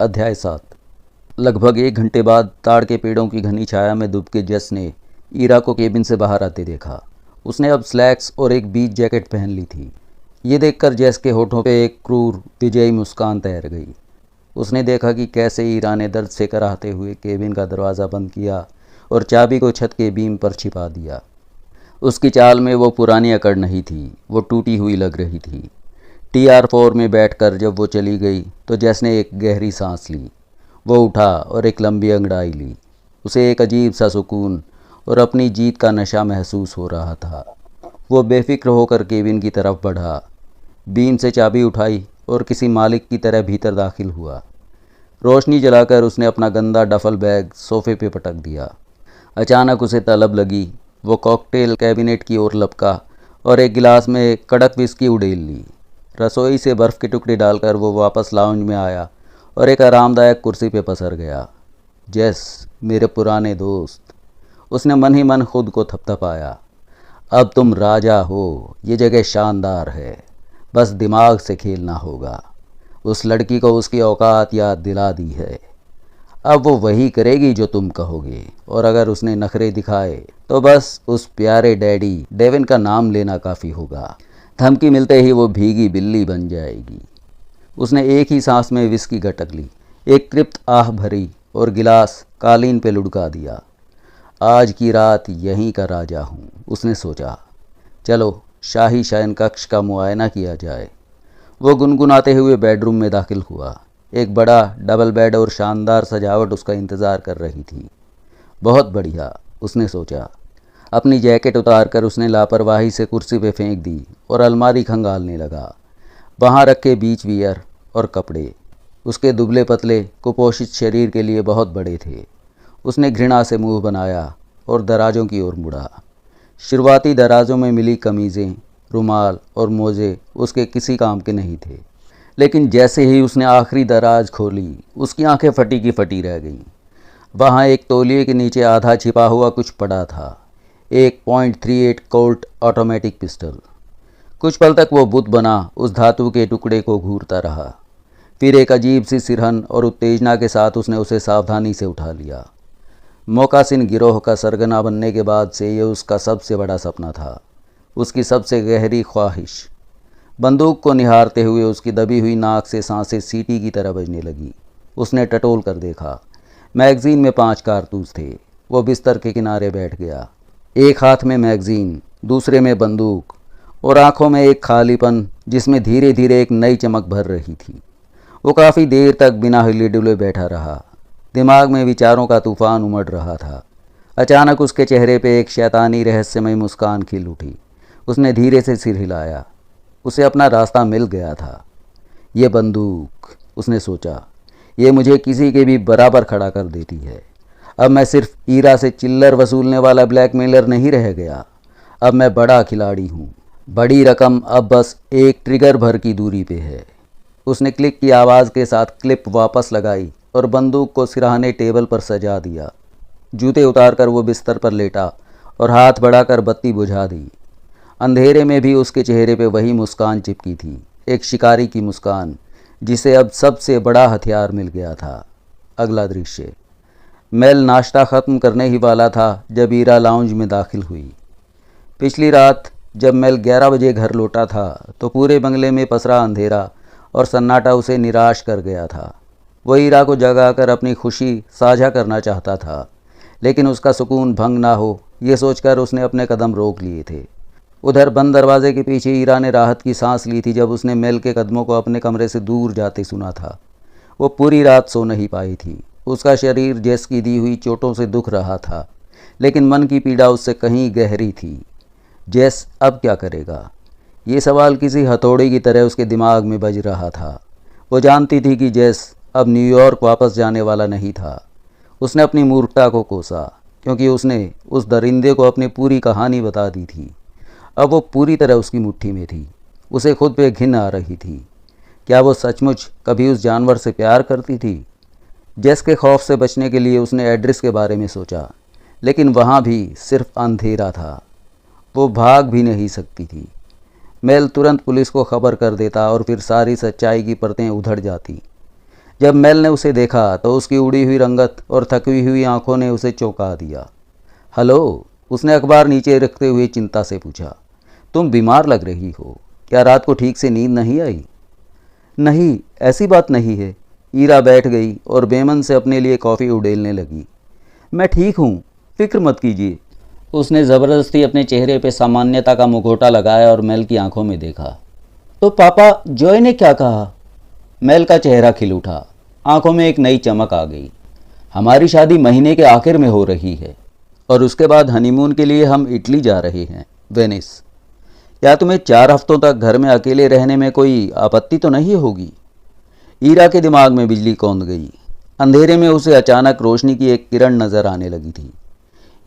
अध्याय 7। लगभग 1 घंटे बाद ताड़ के पेड़ों की घनी छाया में दुबके जस ने ईरा को केबिन से बाहर आते देखा। उसने अब स्लैक्स और एक बीच जैकेट पहन ली थी। ये देखकर जस के होठों पे एक क्रूर विजयी मुस्कान तैर गई। उसने देखा कि कैसे ईरा ने दर्द से कराहते हुए केबिन का दरवाज़ा बंद किया और चाबी को छत के बीम पर छिपा दिया। उसकी चाल में वो पुरानी अकड़ नहीं थी, वो टूटी हुई लग रही थी। TR4 में बैठकर जब वो चली गई तो जस ने एक गहरी सांस ली। वो उठा और एक लंबी अंगड़ाई ली। उसे एक अजीब सा सुकून और अपनी जीत का नशा महसूस हो रहा था। वो बेफिक्र होकर केबिन की तरफ बढ़ा, बीम से चाबी उठाई और किसी मालिक की तरह भीतर दाखिल हुआ। रोशनी जलाकर उसने अपना गंदा डफल बैग सोफे पे पटक दिया। अचानक उसे तलब लगी। वो कॉकटेल कैबिनेट की ओर लपका और एक गिलास में कड़क विस्की उड़ेल ली। रसोई से बर्फ़ के टुकड़े डालकर वो वापस लाउंज में आया और एक आरामदायक कुर्सी पे पसर गया। जैस, मेरे पुराने दोस्त, उसने मन ही मन खुद को थपथपाया। अब तुम राजा हो, ये जगह शानदार है, बस दिमाग से खेलना होगा। उस लड़की को उसकी औकात याद दिला दी है। अब वो वही करेगी जो तुम कहोगे, और अगर उसने नखरे दिखाए तो बस उस प्यारे डैडी डेविन का नाम लेना काफ़ी होगा। धमकी मिलते ही वो भीगी बिल्ली बन जाएगी। उसने एक ही सांस में विस्की गटक ली, एक तृप्त आह भरी और गिलास कालीन पे लुढ़का दिया। आज की रात यहीं का राजा हूँ, उसने सोचा। चलो शाही शयन कक्ष का मुआयना किया जाए। वो गुनगुनाते हुए बेडरूम में दाखिल हुआ। एक बड़ा डबल बेड और शानदार सजावट उसका इंतज़ार कर रही थी। बहुत बढ़िया, उसने सोचा। अपनी जैकेट उतारकर उसने लापरवाही से कुर्सी पे फेंक दी और अलमारी खंगालने लगा। वहाँ रखे बीच वियर और कपड़े उसके दुबले पतले कुपोषित शरीर के लिए बहुत बड़े थे। उसने घृणा से मुंह बनाया और दराजों की ओर मुड़ा। शुरुआती दराजों में मिली कमीज़ें, रुमाल और मोजे उसके किसी काम के नहीं थे, लेकिन जैसे ही उसने आखिरी दराज खोली, उसकी आंखें फटी की फटी रह गईं। वहाँ एक तौलिए के नीचे आधा छिपा हुआ कुछ पड़ा था, एक .38 कोल्ट ऑटोमेटिक पिस्टल। कुछ पल तक वो बुत बना उस धातु के टुकड़े को घूरता रहा। फिर एक अजीब सी सिरहन और उत्तेजना के साथ उसने उसे सावधानी से उठा लिया। मोकासिन गिरोह का सरगना बनने के बाद से ये उसका सबसे बड़ा सपना था, उसकी सबसे गहरी ख्वाहिश। बंदूक को निहारते हुए उसकी दबी हुई नाक से सांसें सीटी की तरह बजने लगी। उसने टटोल कर देखा। मैगज़ीन में 5 कारतूस थे। वो बिस्तर के किनारे बैठ गया, एक हाथ में मैगज़ीन, दूसरे में बंदूक, और आंखों में एक खालीपन जिसमें धीरे धीरे एक नई चमक भर रही थी। वो काफ़ी देर तक बिना हिले डुले बैठा रहा। दिमाग में विचारों का तूफान उमड़ रहा था। अचानक उसके चेहरे पे एक शैतानी रहस्यमय मुस्कान खिल उठी। उसने धीरे से सिर हिलाया। उसे अपना रास्ता मिल गया था। ये बंदूक, उसने सोचा, ये मुझे किसी के भी बराबर खड़ा कर देती है। अब मैं सिर्फ ईरा से चिल्लर वसूलने वाला ब्लैकमेलर नहीं रह गया। अब मैं बड़ा खिलाड़ी हूँ। बड़ी रकम अब बस एक ट्रिगर भर की दूरी पे है। उसने क्लिक की आवाज़ के साथ क्लिप वापस लगाई और बंदूक को सिरहाने टेबल पर सजा दिया। जूते उतारकर वो बिस्तर पर लेटा और हाथ बढ़ाकर बत्ती बुझा दी। अंधेरे में भी उसके चेहरे पे वही मुस्कान चिपकी थी, एक शिकारी की मुस्कान जिसे अब सबसे बड़ा हथियार मिल गया था। अगला दृश्य। मेल नाश्ता ख़त्म करने ही वाला था जब ईरा लाउंज में दाखिल हुई। पिछली रात जब मेल 11 बजे घर लौटा था तो पूरे बंगले में पसरा अंधेरा और सन्नाटा उसे निराश कर गया था। वो ईरा को जगाकर अपनी खुशी साझा करना चाहता था, लेकिन उसका सुकून भंग ना हो ये सोचकर उसने अपने कदम रोक लिए थे। उधर बंद दरवाजे के पीछे ईरा ने राहत की सांस ली थी जब उसने मेल के कदमों को अपने कमरे से दूर जाते सुना था। वो पूरी रात सो नहीं पाई थी। उसका शरीर जैस की दी हुई चोटों से दुख रहा था, लेकिन मन की पीड़ा उससे कहीं गहरी थी। जैस अब क्या करेगा? ये सवाल किसी हथौड़े की तरह उसके दिमाग में बज रहा था। वो जानती थी कि जैस अब न्यूयॉर्क वापस जाने वाला नहीं था। उसने अपनी मूर्खता को कोसा, क्योंकि उसने उस दरिंदे को अपनी पूरी कहानी बता दी थी। अब वो पूरी तरह उसकी मुट्ठी में थी। उसे खुद पे घिन आ रही थी। क्या वो सचमुच कभी उस जानवर से प्यार करती थी? जैस के खौफ से बचने के लिए उसने एड्रेस के बारे में सोचा, लेकिन वहाँ भी सिर्फ अंधेरा था। वो भाग भी नहीं सकती थी। मेल तुरंत पुलिस को खबर कर देता और फिर सारी सच्चाई की परतें उधड़ जाती। जब मेल ने उसे देखा तो उसकी उड़ी हुई रंगत और थकी हुई आंखों ने उसे चौंका दिया। हेलो, उसने अखबार नीचे रखते हुए चिंता से पूछा। तुम बीमार लग रही हो, क्या रात को ठीक से नींद नहीं आई? नहीं, ऐसी बात नहीं है। ईरा बैठ गई और बेमन से अपने लिए कॉफ़ी उड़ेलने लगी। मैं ठीक हूँ, फिक्र मत कीजिए। उसने ज़बरदस्ती अपने चेहरे पे सामान्यता का मुखौटा लगाया और मेल की आंखों में देखा। तो पापा, जॉय ने क्या कहा? मेल का चेहरा खिल उठा, आंखों में एक नई चमक आ गई। हमारी शादी महीने के आखिर में हो रही है और उसके बाद हनीमून के लिए हम इटली जा रहे हैं, वेनिस। क्या तुम्हें 4 हफ्तों तक घर में अकेले रहने में कोई आपत्ति तो नहीं होगी? ईरा के दिमाग में बिजली कौंध गई। अंधेरे में उसे अचानक रोशनी की एक किरण नजर आने लगी थी।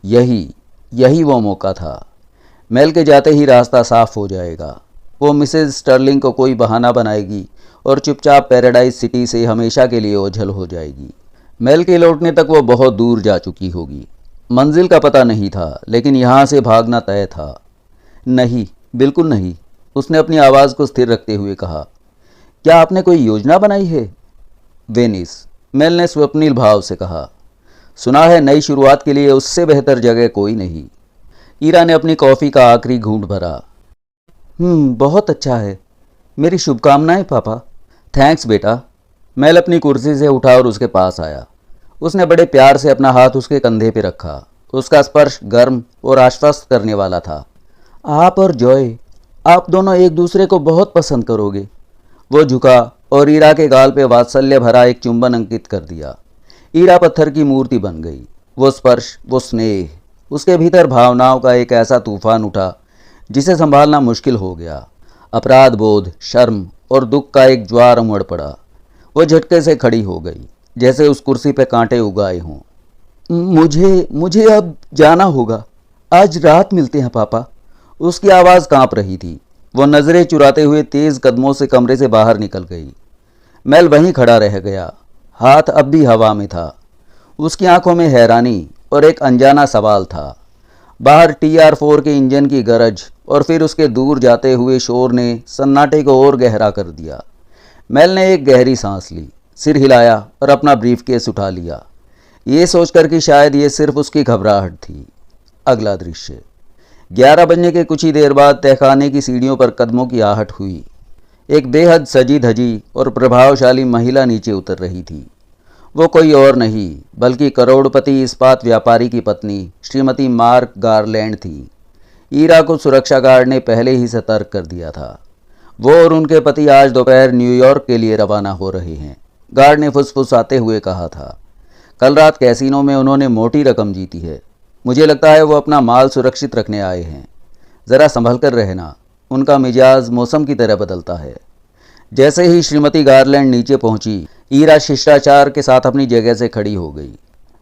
यही यही वो मौका था। मेल के जाते ही रास्ता साफ हो जाएगा। वो मिसेज स्टर्लिंग को कोई बहाना बनाएगी और चुपचाप पैराडाइज सिटी से हमेशा के लिए ओझल हो जाएगी। मेल के लौटने तक वो बहुत दूर जा चुकी होगी। मंजिल का पता नहीं था, लेकिन यहाँ से भागना तय था। नहीं, बिल्कुल नहीं, उसने अपनी आवाज़ को स्थिर रखते हुए कहा। क्या आपने कोई योजना बनाई है? वेनिस, मेल ने स्वप्निल भाव से कहा। सुना है नई शुरुआत के लिए उससे बेहतर जगह कोई नहीं। ईरा ने अपनी कॉफ़ी का आखिरी घूंट भरा। बहुत अच्छा है। मेरी शुभकामनाएं पापा। थैंक्स बेटा। मेल अपनी कुर्सी से उठा और उसके पास आया। उसने बड़े प्यार से अपना हाथ उसके कंधे पर रखा। उसका स्पर्श गर्म और आश्वस्त करने वाला था। आप और जॉय, आप दोनों एक दूसरे को बहुत पसंद करोगे। वो झुका और ईरा के गाल पे वात्सल्य भरा एक चुंबन अंकित कर दिया। ईरा पत्थर की मूर्ति बन गई। वो स्पर्श, वो स्नेह, उसके भीतर भावनाओं का एक ऐसा तूफान उठा जिसे संभालना मुश्किल हो गया। अपराध बोध, शर्म और दुख का एक ज्वार उमड़ पड़ा। वो झटके से खड़ी हो गई, जैसे उस कुर्सी पे कांटे उगाए हों। मुझे अब जाना होगा। आज रात मिलते हैं पापा। उसकी आवाज़ कांप रही थी। वो नज़रें चुराते हुए तेज़ कदमों से कमरे से बाहर निकल गई। मेल वहीं खड़ा रह गया, हाथ अब भी हवा में था। उसकी आंखों में हैरानी और एक अनजाना सवाल था। बाहर TR-4 के इंजन की गरज और फिर उसके दूर जाते हुए शोर ने सन्नाटे को और गहरा कर दिया। मेल ने एक गहरी सांस ली, सिर हिलाया और अपना ब्रीफकेस उठा लिया, ये सोचकर कि शायद ये सिर्फ उसकी घबराहट थी। अगला दृश्य। 11 बजने के कुछ ही देर बाद तहखाने की सीढ़ियों पर कदमों की आहट हुई। एक बेहद सजी धजी और प्रभावशाली महिला नीचे उतर रही थी। वो कोई और नहीं बल्कि करोड़पति इस्पात व्यापारी की पत्नी श्रीमती मार्क गारलैंड थी। ईरा को सुरक्षा गार्ड ने पहले ही सतर्क कर दिया था। वो और उनके पति आज दोपहर न्यूयॉर्क के लिए रवाना हो रहे हैं। गार्ड ने फुसफुसाते हुए कहा था। कल रात कैसीनो में उन्होंने मोटी रकम जीती है। मुझे लगता है वो अपना माल सुरक्षित रखने आए हैं। ज़रा संभल कर रहना, उनका मिजाज मौसम की तरह बदलता है। जैसे ही श्रीमती गारलैंड नीचे पहुंची, ईरा शिष्टाचार के साथ अपनी जगह से खड़ी हो गई।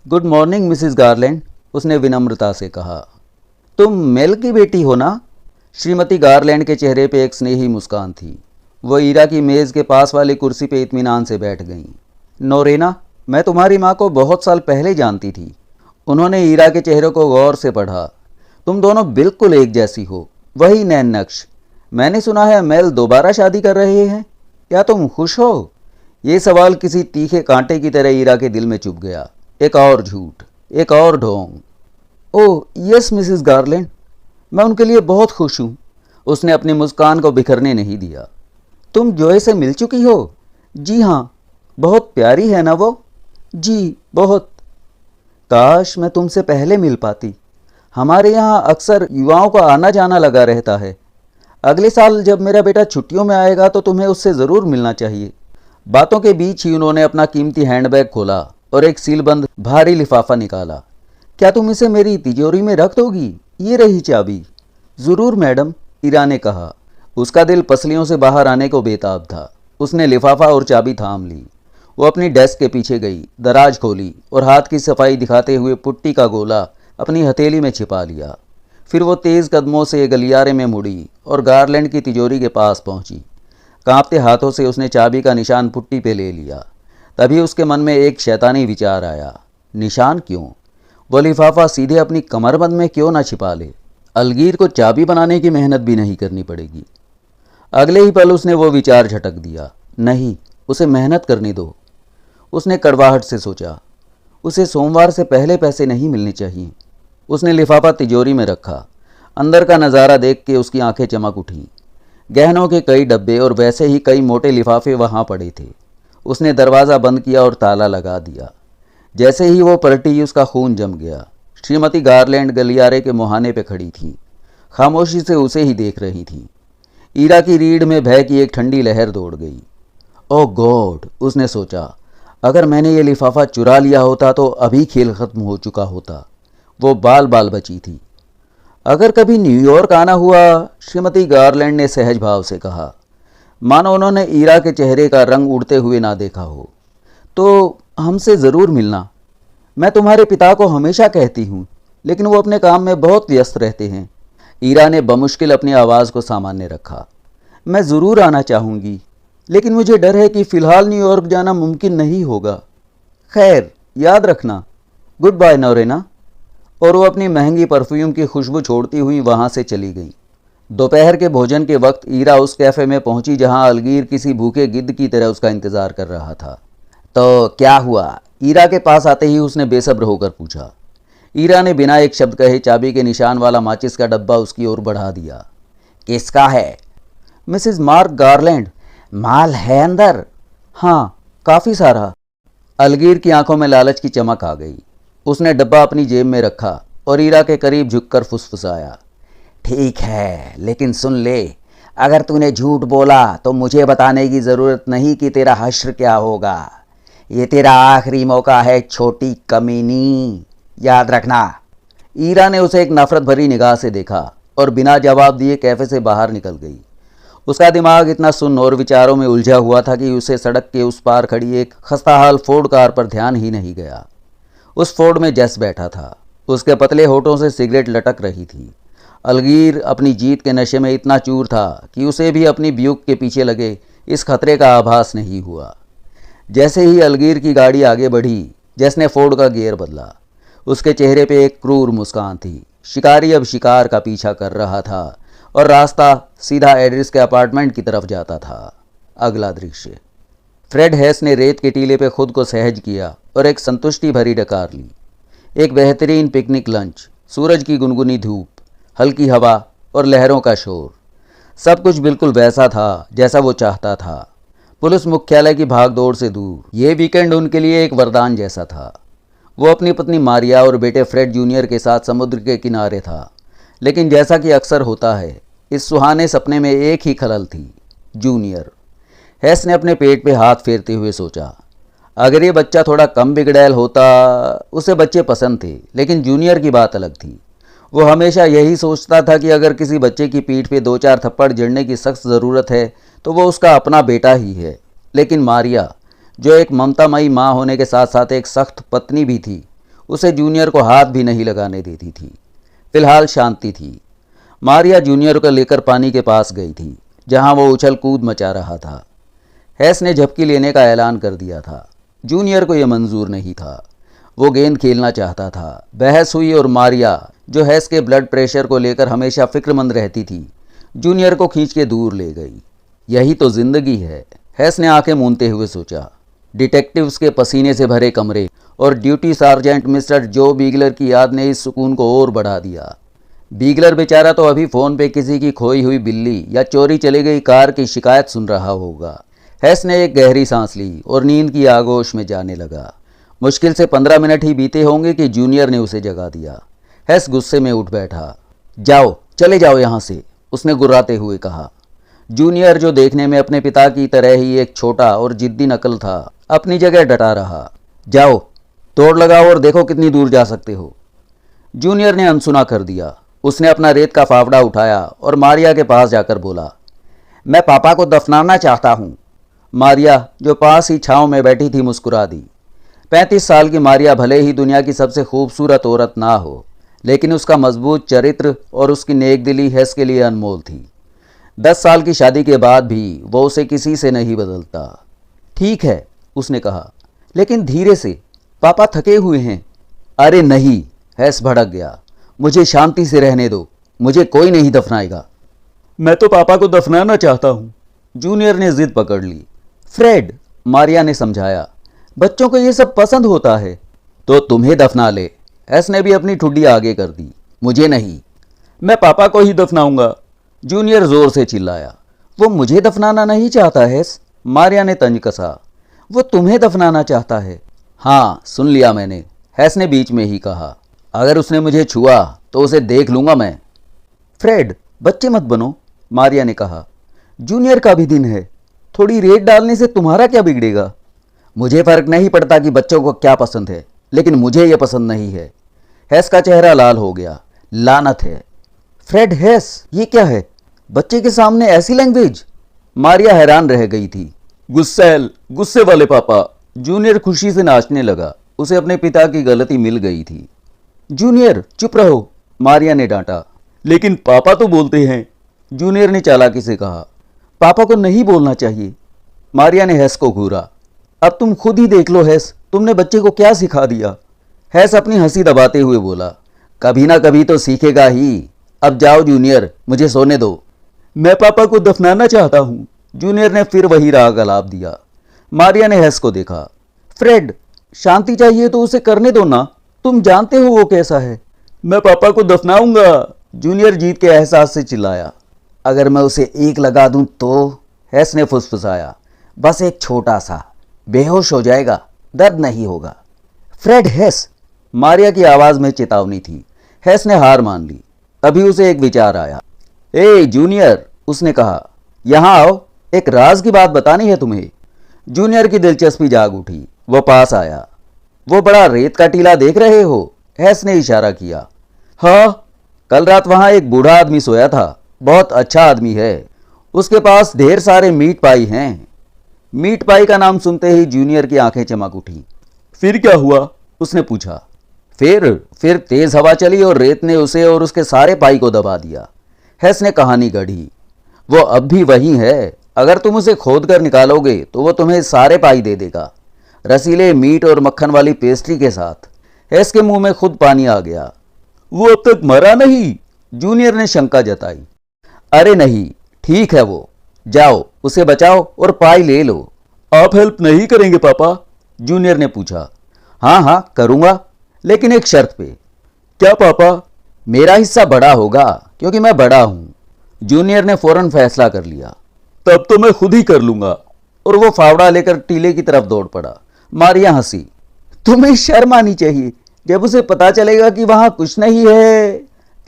गुड मॉर्निंग मिसिस गारलैंड, उसने विनम्रता से कहा। तुम मेल की बेटी हो ना? श्रीमती गारलैंड के चेहरे पे एक स्नेही मुस्कान थी। वो ईरा की मेज़ के पास वाली कुर्सी पे इत्मीनान से बैठ गईं। नोरेना, मैं तुम्हारी माँ को बहुत साल पहले जानती थी। उन्होंने ईरा के चेहरे को गौर से पढ़ा। तुम दोनों बिल्कुल एक जैसी हो, वही नैन नक्श। मैंने सुना है मेल दोबारा शादी कर रहे हैं, क्या तुम खुश हो? ये सवाल किसी तीखे कांटे की तरह ईरा के दिल में चुभ गया। एक और झूठ, एक और ढोंग। ओह यस मिसिस गारलैंड, मैं उनके लिए बहुत खुश हूँ। उसने अपनी मुस्कान को बिखरने नहीं दिया। तुम जॉय से मिल चुकी हो? जी हाँ। बहुत प्यारी है ना वो? जी बहुत। काश मैं तुमसे पहले मिल पाती। हमारे यहाँ अक्सर युवाओं का आना जाना लगा रहता है। अगले साल जब मेरा बेटा छुट्टियों में आएगा तो तुम्हें उससे ज़रूर मिलना चाहिए। बातों के बीच ही उन्होंने अपना कीमती हैंडबैग खोला और एक सीलबंद भारी लिफाफा निकाला। क्या तुम इसे मेरी तिजोरी में रख दोगी? ये रही चाबी। ज़रूर मैडम, ईरा ने कहा। उसका दिल पसलियों से बाहर आने को बेताब था। उसने लिफाफा और चाबी थाम ली। वो अपनी डेस्क के पीछे गई, दराज खोली और हाथ की सफाई दिखाते हुए पुट्टी का गोला अपनी हथेली में छिपा लिया। फिर वो तेज़ कदमों से गलियारे में मुड़ी और गारलैंड की तिजोरी के पास पहुंची। कांपते हाथों से उसने चाबी का निशान पुट्टी पे ले लिया। तभी उसके मन में एक शैतानी विचार आया। निशान क्यों? वो लिफाफा सीधे अपनी कमरबंद में क्यों ना छिपा ले? अलगीर को चाबी बनाने की मेहनत भी नहीं करनी पड़ेगी। अगले ही पल उसने वो विचार झटक दिया। नहीं, उसे मेहनत करने दो। उसने कड़वाहट से सोचा। उसे सोमवार से पहले पैसे नहीं मिलने चाहिए। उसने लिफाफा तिजोरी में रखा। अंदर का नज़ारा देख के उसकी आंखें चमक उठीं। गहनों के कई डब्बे और वैसे ही कई मोटे लिफाफे वहाँ पड़े थे। उसने दरवाज़ा बंद किया और ताला लगा दिया। जैसे ही वो पलटी उसका खून जम गया। श्रीमती गारलैंड गलियारे के मुहाने पे खड़ी थी, खामोशी से उसे ही देख रही थी। ईरा की रीढ़ में भय की एक ठंडी लहर दौड़ गई। ओह गॉड, उसने सोचा, अगर मैंने ये लिफाफा चुरा लिया होता तो अभी खेल खत्म हो चुका होता। वो बाल बाल बची थी। अगर कभी न्यूयॉर्क आना हुआ, श्रीमती गारलैंड ने सहज भाव से कहा, मानो उन्होंने ईरा के चेहरे का रंग उड़ते हुए ना देखा हो, तो हमसे ज़रूर मिलना। मैं तुम्हारे पिता को हमेशा कहती हूँ, लेकिन वो अपने काम में बहुत व्यस्त रहते हैं। ईरा ने बमुश्किल अपनी आवाज़ को सामान्य रखा। मैं ज़रूर आना चाहूँगी, लेकिन मुझे डर है कि फ़िलहाल न्यूयॉर्क जाना मुमकिन नहीं होगा। खैर, याद रखना। गुड बाय नोरेना। और वो अपनी महंगी परफ्यूम की खुशबू छोड़ती हुई वहाँ से चली गई। दोपहर के भोजन के वक्त ईरा उस कैफ़े में पहुंची जहां अलगीर किसी भूखे गिद्ध की तरह उसका इंतज़ार कर रहा था। तो क्या हुआ? ईरा के पास आते ही उसने बेसब्र होकर पूछा। ईरा ने बिना एक शब्द कहे चाबी के निशान वाला माचिस का डब्बा उसकी ओर बढ़ा दिया। किसका है? Mrs mark garland. माल है अंदर? हाँ, काफ़ी सारा। अलगीर की आंखों में लालच की चमक आ गई। उसने डब्बा अपनी जेब में रखा और ईरा के करीब झुककर फुसफुसाया। ठीक है, लेकिन सुन ले, अगर तूने झूठ बोला तो मुझे बताने की ज़रूरत नहीं कि तेरा हश्र क्या होगा। ये तेरा आखिरी मौका है, छोटी कमीनी, याद रखना। ईरा ने उसे एक नफरत भरी निगाह से देखा और बिना जवाब दिए कैफ़े से बाहर निकल गई। उसका दिमाग इतना सुन्न और विचारों में उलझा हुआ था कि उसे सड़क के उस पार खड़ी एक खस्ताहाल फोर्ड कार पर ध्यान ही नहीं गया। उस फोर्ड में जस बैठा था। उसके पतले होठों से सिगरेट लटक रही थी। अलगीर अपनी जीत के नशे में इतना चूर था कि उसे भी अपनी ब्यूक के पीछे लगे इस खतरे का आभास नहीं हुआ। जैसे ही अलगीर की गाड़ी आगे बढ़ी, जस ने फोर्ड का गियर बदला। उसके चेहरे पे एक क्रूर मुस्कान थी। शिकारी अब शिकार का पीछा कर रहा था और रास्ता सीधा एड्रिस के अपार्टमेंट की तरफ जाता था। अगला दृश्य। फ्रेड हैस ने रेत के टीले पे खुद को सहज किया और एक संतुष्टि भरी डकार ली। एक बेहतरीन पिकनिक लंच, सूरज की गुनगुनी धूप, हल्की हवा और लहरों का शोर, सब कुछ बिल्कुल वैसा था जैसा वो चाहता था। पुलिस मुख्यालय की भागदौड़ से दूर ये वीकेंड उनके लिए एक वरदान जैसा था। वो अपनी पत्नी मारिया और बेटे फ्रेड जूनियर के साथ समुद्र के किनारे था, लेकिन जैसा कि अक्सर होता है, इस सुहाने सपने में एक ही खलल थी, जूनियर। हैस ने अपने पेट पे हाथ फेरते हुए सोचा, अगर ये बच्चा थोड़ा कम बिगड़ैल होता। उसे बच्चे पसंद थे, लेकिन जूनियर की बात अलग थी। वो हमेशा यही सोचता था कि अगर किसी बच्चे की पीठ पे 2-4 थप्पड़ जड़ने की सख्त ज़रूरत है तो वो उसका अपना बेटा ही है। लेकिन मारिया, जो एक ममतामयी माँ होने के साथ साथ एक सख्त पत्नी भी थी, उसे जूनियर को हाथ भी नहीं लगाने देती थी। फिलहाल शांति थी। मारिया जूनियर को लेकर पानी के पास गई थी, जहाँ वो उछल कूद मचा रहा था। हैस ने झपकी लेने का ऐलान कर दिया था। जूनियर को यह मंजूर नहीं था। वो गेंद खेलना चाहता था। बहस हुई और मारिया, जो हैस के ब्लड प्रेशर को लेकर हमेशा फिक्रमंद रहती थी, जूनियर को खींच के दूर ले गई। यही तो जिंदगी है, हैस ने आंखें मूंदते हुए सोचा। डिटेक्टिव्स के पसीने से भरे कमरे और ड्यूटी सार्जेंट मिस्टर जो बीगलर की याद ने इस सुकून को और बढ़ा दिया। बीगलर बेचारा तो अभी फ़ोन पे किसी की खोई हुई बिल्ली या चोरी चली गई कार की शिकायत सुन रहा होगा। हैस ने एक गहरी सांस ली और नींद की आगोश में जाने लगा। मुश्किल से 15 मिनट ही बीते होंगे कि जूनियर ने उसे जगा दिया। हैस गुस्से में उठ बैठा। जाओ, चले जाओ यहाँ से, उसने गुर्राते हुए कहा। जूनियर, जो देखने में अपने पिता की तरह ही एक छोटा और जिद्दी नकल था, अपनी जगह डटा रहा। जाओ, दौड़ लगाओ और देखो कितनी दूर जा सकते हो। जूनियर ने अनसुना कर दिया। उसने अपना रेत का फावड़ा उठाया और मारिया के पास जाकर बोला, मैं पापा को दफनाना चाहता हूँ। मारिया, जो पास ही छांव में बैठी थी, मुस्कुरा दी। 35 साल की मारिया भले ही दुनिया की सबसे खूबसूरत औरत ना हो, लेकिन उसका मजबूत चरित्र और उसकी नेकदिली हैस के लिए अनमोल थी। 10 साल की शादी के बाद भी वो उसे किसी से नहीं बदलता। ठीक है, उसने कहा, लेकिन धीरे से, पापा थके हुए हैं। अरे नहीं, हैस भड़क गया, मुझे शांति से रहने दो, मुझे कोई नहीं दफनाएगा। मैं तो पापा को दफनाना चाहता हूँ। जूनियर ने जिद पकड़ ली। फ्रेड, मारिया ने समझाया, बच्चों को ये सब पसंद होता है। तो तुम्हें दफना ले। एस ने भी अपनी ठुड्डी आगे कर दी। मुझे नहीं, मैं पापा को ही दफनाऊंगा, जूनियर जोर से चिल्लाया। वो मुझे दफनाना नहीं चाहता है, मारिया ने तंज कसा। वो तुम्हें दफनाना चाहता है। हाँ, सुन लिया मैंने, हैस ने बीच में ही कहा। अगर उसने मुझे छुआ तो उसे देख लूंगा मैं। फ्रेड, बच्चे मत बनो, मारिया ने कहा। जूनियर का भी दिन है, थोड़ी रेत डालने से तुम्हारा क्या बिगड़ेगा? मुझे फर्क नहीं पड़ता कि बच्चों को क्या पसंद है, लेकिन मुझे यह पसंद नहीं है। हैस का चेहरा लाल हो गया। लानत है। फ्रेड, हैस, ये क्या है? बच्चे के सामने ऐसी लैंग्वेज? मारिया हैरान रह गई थी। गुस्सैल, गुस्से वाले पापा। जूनियर खुशी से नाचने लगा। उसे अपने पिता की गलती मिल गई थी। जूनियर चुप रहो, मारिया ने डांटा। लेकिन पापा तो बोलते हैं, जूनियर ने चालाकी से कहा। पापा को नहीं बोलना चाहिए। मारिया ने हैस को घूरा। अब तुम खुद ही देख लो हैस, तुमने बच्चे को क्या सिखा दिया? हैस अपनी हंसी दबाते हुए बोला। कभी ना कभी तो सीखेगा ही। अब जाओ जूनियर, मुझे सोने दो। मैं पापा को दफनाना चाहता हूँ। जूनियर ने फिर वही राग अलाप दिया। मारिया ने हैस को देखा। फ्रेड, शांति चाहिए तो उसे करने दो ना, तुम जानते हो वो कैसा है। मैं पापा को दफनाऊंगा, जूनियर जीत के एहसास से चिल्लाया। अगर मैं उसे एक लगा दूं तो? हैस ने फुसफुसाया। बस एक छोटा सा, बेहोश हो जाएगा, दर्द नहीं होगा। फ्रेड, हैस, मारिया की आवाज में चेतावनी थी। हैस ने हार मान ली। तभी उसे एक विचार आया। ए जूनियर, उसने कहा, यहां आओ, एक राज की बात बतानी है तुम्हें। जूनियर की दिलचस्पी जाग उठी। वो पास आया। वो बड़ा रेत का टीला देख रहे हो? हैस ने इशारा किया। हाँ, कल रात वहां एक बूढ़ा आदमी सोया था। बहुत अच्छा आदमी है। उसके पास ढेर सारे मीट पाई हैं। मीट पाई का नाम सुनते ही जूनियर की आंखें चमक उठी। फिर क्या हुआ? उसने पूछा। फिर तेज हवा चली और रेत ने उसे और उसके सारे पाई को दबा दिया। हैस ने कहानी गढ़ी। वो अब भी वही है। अगर तुम उसे खोद कर निकालोगे तो वो तुम्हें सारे पाई दे देगा, रसीले मीट और मक्खन वाली पेस्ट्री के साथ। हैस के मुंह में खुद पानी आ गया। वो अब तक मरा नहीं? जूनियर ने शंका जताई। अरे नहीं, ठीक है वो। जाओ, उसे बचाओ और पाई ले लो। आप हेल्प नहीं करेंगे पापा? जूनियर ने पूछा। हाँ हाँ करूँगा, लेकिन एक शर्त पे। क्या पापा? मेरा हिस्सा बड़ा होगा, क्योंकि मैं बड़ा हूँ। जूनियर ने फौरन फैसला कर लिया। तब तो मैं खुद ही कर लूँगा। और वो फावड़ा लेकर टीले की तरफ दौड़ पड़ा। मारिया हंसी। तुम्हें शर्म आनी चाहिए। जब उसे पता चलेगा कि वहाँ कुछ नहीं है,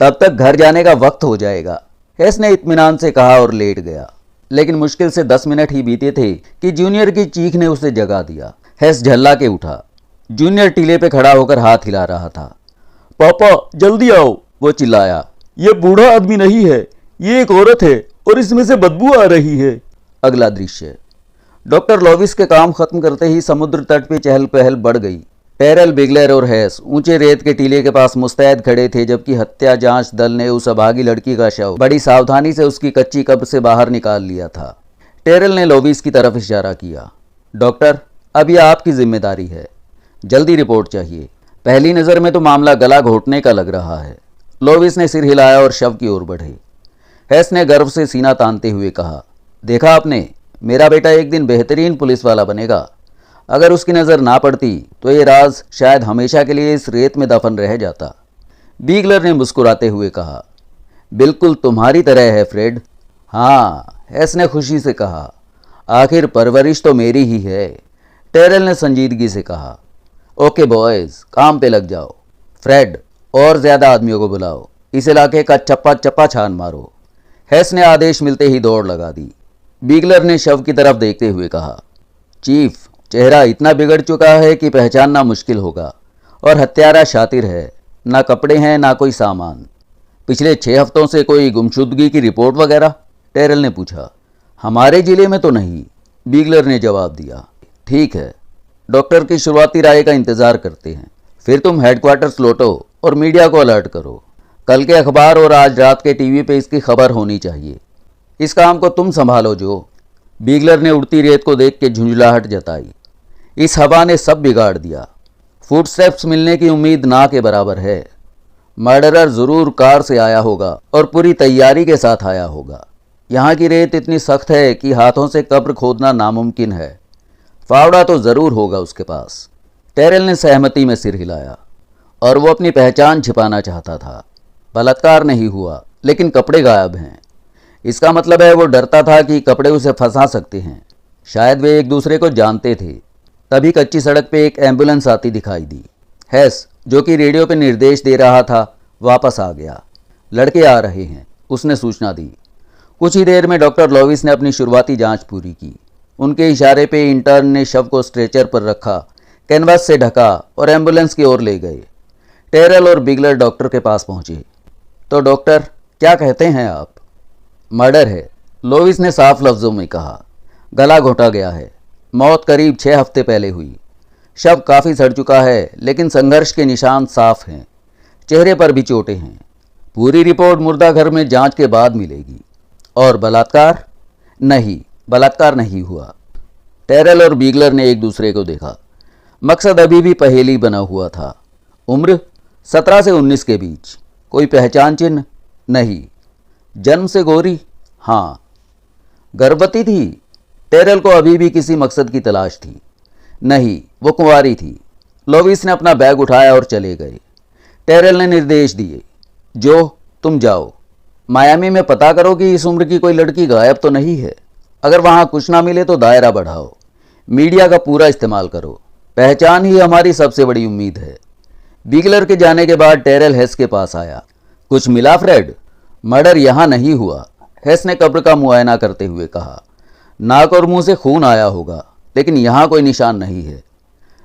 तब तक घर जाने का वक्त हो जाएगा, हैस ने इत्मीनान से कहा और लेट गया। लेकिन मुश्किल से 10 मिनट ही बीते थे कि जूनियर की चीख ने उसे जगा दिया। हैस झल्ला के उठा। जूनियर टीले पे खड़ा होकर हाथ हिला रहा था। पापा जल्दी आओ, वो चिल्लाया। ये बूढ़ा आदमी नहीं है, ये एक औरत है और इसमें से बदबू आ रही है। अगला दृश्य। डॉक्टर लॉविस के काम खत्म करते ही समुद्र तट पे चहल पहल बढ़ गई। टेरल, बिगलर और हैस ऊंचे रेत के टीले के पास मुस्तैद खड़े थे, जबकि हत्या जांच दल ने उस अभागी लड़की का शव बड़ी सावधानी से उसकी कच्ची कब्र से बाहर निकाल लिया था। टेरल ने लॉविस की तरफ इशारा किया। डॉक्टर, अब यह आपकी जिम्मेदारी है। जल्दी रिपोर्ट चाहिए। पहली नज़र में तो मामला गला घोटने का लग रहा है। लॉविस ने सिर हिलाया और शव की ओर बढ़े। हैस ने गर्व से सीना तानते हुए कहा, देखा आपने, मेरा बेटा एक दिन बेहतरीन पुलिस वाला बनेगा। अगर उसकी नज़र ना पड़ती तो ये राज शायद हमेशा के लिए इस रेत में दफन रह जाता। बीगलर ने मुस्कुराते हुए कहा, बिल्कुल तुम्हारी तरह है फ्रेड। हाँ, हैस ने खुशी से कहा, आखिर परवरिश तो मेरी ही है। टेरल ने संजीदगी से कहा, ओके बॉयज़, काम पे लग जाओ। फ्रेड, और ज़्यादा आदमियों को बुलाओ, इस इलाके का चप्पा चप्पा छान मारो। हैस ने आदेश मिलते ही दौड़ लगा दी। बीगलर ने शव की तरफ देखते हुए कहा, चीफ, चेहरा इतना बिगड़ चुका है कि पहचानना मुश्किल होगा, और हत्यारा शातिर है। ना कपड़े हैं ना कोई सामान। पिछले 6 हफ्तों से कोई गुमशुदगी की रिपोर्ट वगैरह? टेरल ने पूछा। हमारे जिले में तो नहीं, बीगलर ने जवाब दिया। ठीक है, डॉक्टर की शुरुआती राय का इंतज़ार करते हैं। फिर तुम हेडक्वार्टर्स लौटो और मीडिया को अलर्ट करो। कल के अखबार और आज रात के टीवी पे इसकी खबर होनी चाहिए। इस काम को तुम संभालो जो। बीगलर ने उड़ती रेत को देख के झुंझलाहट जताई। इस हवा ने सब बिगाड़ दिया। फुटस्टेप्स मिलने की उम्मीद ना के बराबर है। मर्डरर ज़रूर कार से आया होगा और पूरी तैयारी के साथ आया होगा। यहाँ की रेत इतनी सख्त है कि हाथों से कब्र खोदना नामुमकिन है। फावड़ा तो ज़रूर होगा उसके पास। टेरेल ने सहमति में सिर हिलाया। और वो अपनी पहचान छिपाना चाहता था। बलात्कार नहीं हुआ, लेकिन कपड़े गायब हैं। इसका मतलब है वो डरता था कि कपड़े उसे फंसा सकते हैं। शायद वे एक दूसरे को जानते थे। तभी कच्ची सड़क पे एक एम्बुलेंस आती दिखाई दी। हैस, जो कि रेडियो पे निर्देश दे रहा था, वापस आ गया। लड़के आ रहे हैं, उसने सूचना दी। कुछ ही देर में डॉक्टर लॉविस ने अपनी शुरुआती जांच पूरी की। उनके इशारे पे इंटर्न ने शव को स्ट्रेचर पर रखा, कैनवास से ढका और एम्बुलेंस की ओर ले गए। टेरल और बिगलर डॉक्टर के पास पहुंचे। तो डॉक्टर, क्या कहते हैं आप? मर्डर है, लोविस ने साफ लफ्जों में कहा। गला घोटा गया है। मौत करीब 6 हफ्ते पहले हुई। शव काफ़ी सड़ चुका है, लेकिन संघर्ष के निशान साफ हैं। चेहरे पर भी चोटें हैं। पूरी रिपोर्ट मुर्दा घर में जांच के बाद मिलेगी। और बलात्कार? नहीं, बलात्कार नहीं हुआ। टेरल और बीगलर ने एक दूसरे को देखा। मकसद अभी भी पहेली बना हुआ था। उम्र 17 से 19 के बीच। कोई पहचान चिन्ह? नहीं। जन्म से गोरी? हाँ। गर्भवती थी? टेरल को अभी भी किसी मकसद की तलाश थी। नहीं, वो कुंवारी थी। लोविस ने अपना बैग उठाया और चले गए। टेरल ने निर्देश दिए, जो तुम जाओ, मायामी में पता करो कि इस उम्र की कोई लड़की गायब तो नहीं है। अगर वहाँ कुछ ना मिले तो दायरा बढ़ाओ। मीडिया का पूरा इस्तेमाल करो। पहचान ही हमारी सबसे बड़ी उम्मीद है। बीगलर के जाने के बाद टेरल हेस के पास आया। कुछ मिला फ्रेड? मर्डर यहाँ नहीं हुआ, हेस ने कब्र का मुआयना करते हुए कहा। नाक और मुंह से खून आया होगा, लेकिन यहाँ कोई निशान नहीं है।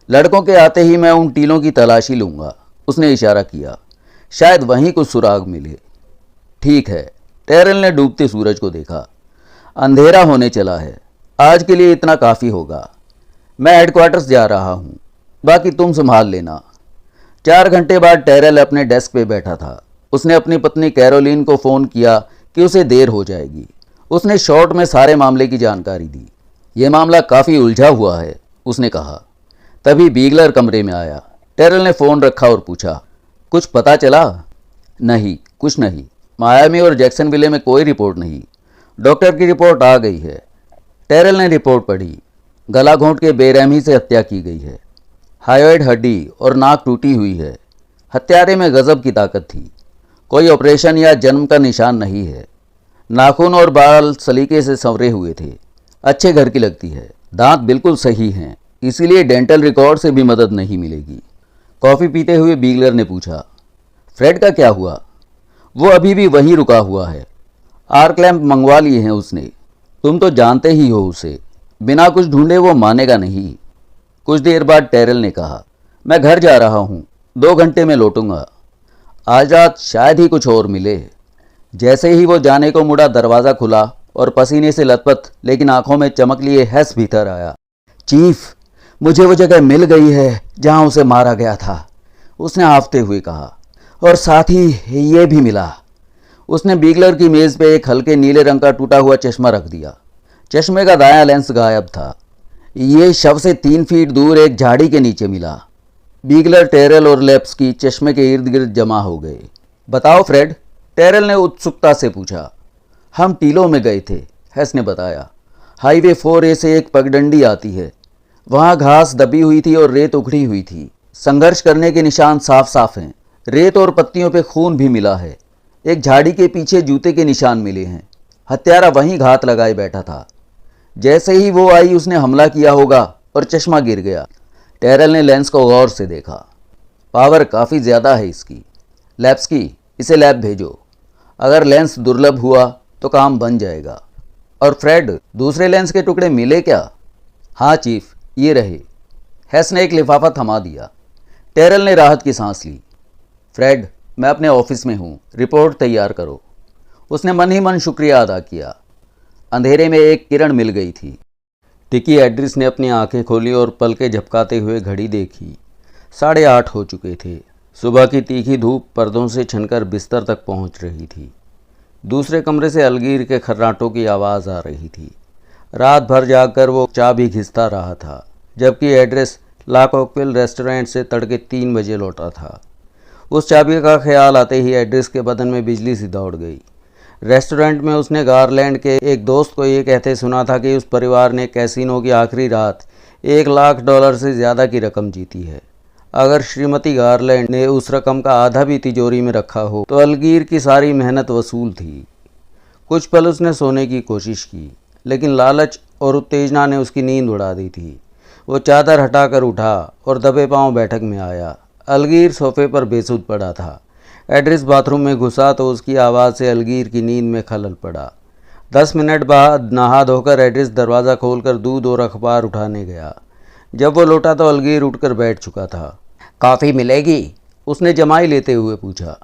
लड़कों के आते ही मैं उन टीलों की तलाशी लूँगा, उसने इशारा किया। शायद वहीं कुछ सुराग मिले। ठीक है। टेरल ने डूबते सूरज को देखा। अंधेरा होने चला है। आज के लिए इतना काफ़ी होगा। मैं हेडक्वार्टर्स जा रहा हूँ, बाकी तुम संभाल लेना। 4 घंटे बाद टेरल अपने डेस्क पे बैठा था। उसने अपनी पत्नी कैरोलिन को फ़ोन किया कि उसे देर हो जाएगी। उसने शॉर्ट में सारे मामले की जानकारी दी। यह मामला काफ़ी उलझा हुआ है, उसने कहा। तभी बीगलर कमरे में आया। टेरल ने फ़ोन रखा और पूछा, कुछ पता चला? नहीं, कुछ नहीं। मायामी और जैक्सनविले में कोई रिपोर्ट नहीं। डॉक्टर की रिपोर्ट आ गई है। टेरल ने रिपोर्ट पढ़ी। गला घोंट के बेरहमी से हत्या की गई है। हायोइड हड्डी और नाक टूटी हुई है। हत्यारे में गजब की ताकत थी। कोई ऑपरेशन या जन्म का निशान नहीं है। नाखून और बाल सलीके से संवरे हुए थे। अच्छे घर की लगती है। दांत बिल्कुल सही हैं, इसीलिए डेंटल रिकॉर्ड से भी मदद नहीं मिलेगी। कॉफ़ी पीते हुए बीगलर ने पूछा, फ्रेड का क्या हुआ? वो अभी भी वहीं रुका हुआ है। आर्क लैंप मंगवा लिए हैं उसने। तुम तो जानते ही हो उसे, बिना कुछ ढूंढे वो मानेगा नहीं। कुछ देर बाद टेरल ने कहा, मैं घर जा रहा हूँ, 2 घंटे में लौटूंगा। आज रात शायद ही कुछ और मिले। जैसे ही वो जाने को मुड़ा, दरवाज़ा खुला और पसीने से लथपथ लेकिन आंखों में चमक लिए हैस भीतर आया। चीफ, मुझे वो जगह मिल गई है जहां उसे मारा गया था, उसने हांफते हुए कहा। और साथ ही ये भी मिला। उसने बीगलर की मेज़ पे एक हल्के नीले रंग का टूटा हुआ चश्मा रख दिया। चश्मे का दायां लेंस गायब था। ये शव से 3 फीट दूर एक झाड़ी के नीचे मिला। बीगलर, टेरल और लेप्स्की चश्मे के इर्द गिर्द जमा हो गए। बताओ फ्रेड, टेरल ने उत्सुकता से पूछा। हम टीलों में गए थे, हैस ने बताया। हाईवे 4A से एक पगडंडी आती है। वहाँ घास दबी हुई थी और रेत उखड़ी हुई थी। संघर्ष करने के निशान साफ साफ हैं। रेत और पत्तियों पे खून भी मिला है। एक झाड़ी के पीछे जूते के निशान मिले हैं। हत्यारा वहीं घात लगाए बैठा था। जैसे ही वो आई उसने हमला किया होगा और चश्मा गिर गया। टेरल ने लेंस को गौर से देखा। पावर काफ़ी ज़्यादा है इसकी। लेप्स्की, इसे लैब भेजो। अगर लेंस दुर्लभ हुआ तो काम बन जाएगा। और फ्रेड, दूसरे लेंस के टुकड़े मिले क्या? हाँ चीफ, ये रहे। हैस ने एक लिफाफा थमा दिया। टेरल ने राहत की सांस ली। फ्रेड, मैं अपने ऑफिस में हूँ, रिपोर्ट तैयार करो। उसने मन ही मन शुक्रिया अदा किया। अंधेरे में एक किरण मिल गई थी। टिकी एड्रिस ने अपनी आंखें खोली और पलकें झपकाते हुए घड़ी देखी। 8:30 हो चुके थे। सुबह की तीखी धूप पर्दों से छनकर बिस्तर तक पहुंच रही थी। दूसरे कमरे से अलगीर के खर्राटों की आवाज़ आ रही थी। रात भर जागकर वो चाबी घिसता रहा था, जबकि एड्रेस ला कॉकटेल रेस्टोरेंट से तड़के 3 बजे लौटा था। उस चाबी का ख्याल आते ही एड्रेस के बदन में बिजली सी दौड़ गई। रेस्टोरेंट में उसने गारलैंड के एक दोस्त को ये कहते सुना था कि उस परिवार ने कैसीनो की आखिरी रात $1 लाख से ज़्यादा की रकम जीती है। अगर श्रीमती गारलैंड ने उस रकम का आधा भी तिजोरी में रखा हो तो अलगीर की सारी मेहनत वसूल थी। कुछ पल उसने सोने की कोशिश की, लेकिन लालच और उत्तेजना ने उसकी नींद उड़ा दी थी। वो चादर हटाकर उठा और दबे पांव बैठक में आया। अलगीर सोफे पर बेसुध पड़ा था। एड्रिस बाथरूम में घुसा तो उसकी आवाज़ से अलगीर की नींद में खलल पड़ा। 10 मिनट बाद नहा धोकर एड्रिस दरवाज़ा खोलकर दूध और अखबार उठाने गया। जब वो लौटा तो अलगीर उठकर बैठ चुका था। कॉफ़ी मिलेगी? उसने जमाई लेते हुए पूछा।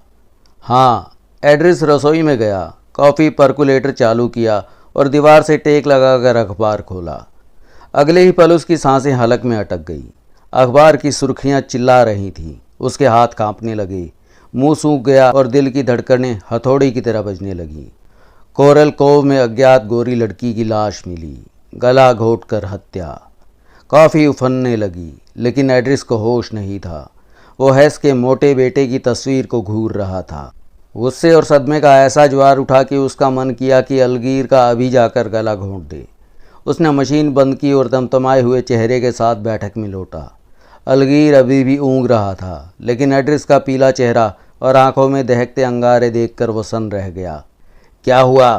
हाँ। एड्रिस रसोई में गया, कॉफ़ी परकुलेटर चालू किया और दीवार से टेक लगाकर अखबार खोला। अगले ही पल उसकी सांसें हलक में अटक गई। अखबार की सुर्खियां चिल्ला रही थीं। उसके हाथ कांपने लगे, मुंह सूख गया और दिल की धड़कनें हथौड़ी की तरह बजने लगीं। कोरल कोव में अज्ञात गोरी लड़की की लाश मिली, गला घोंटकर हत्या। कॉफ़ी उफनने लगी, लेकिन एड्रिस को होश नहीं था। वो हैस के मोटे बेटे की तस्वीर को घूर रहा था। गुस्से और सदमे का ऐसा ज्वार उठा कि उसका मन किया कि अलगीर का अभी जाकर गला घोंट दे। उसने मशीन बंद की और तमतमाए हुए चेहरे के साथ बैठक में लौटा। अलगीर अभी भी ऊँग रहा था, लेकिन एड्रिस का पीला चेहरा और आंखों में दहकते अंगारे देखकर वो सन्न रह गया। क्या हुआ?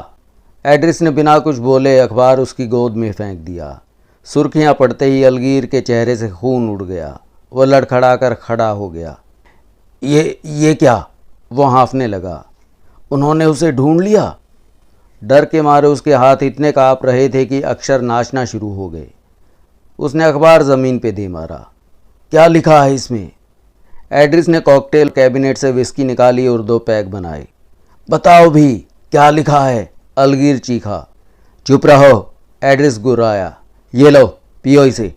एड्रिस ने बिना कुछ बोले अखबार उसकी गोद में फेंक दिया। सुर्खियां पड़ते ही अलगीर के चेहरे से खून उड़ गया। वो लड़खड़ाकर खड़ा हो गया। ये क्या? वो हाँफने लगा। उन्होंने उसे ढूंढ लिया? डर के मारे उसके हाथ इतने काँप रहे थे कि अक्षर नाचना शुरू हो गए। उसने अखबार ज़मीन पे दे मारा। क्या लिखा है इसमें? एड्रिस ने कॉकटेल कैबिनेट से विस्की निकाली और 2 पैग बनाए। बताओ भी, क्या लिखा है? अलगीर चीखा। चुप रहो, एड्रिस गुर्राया। ये लो, पियो इसे।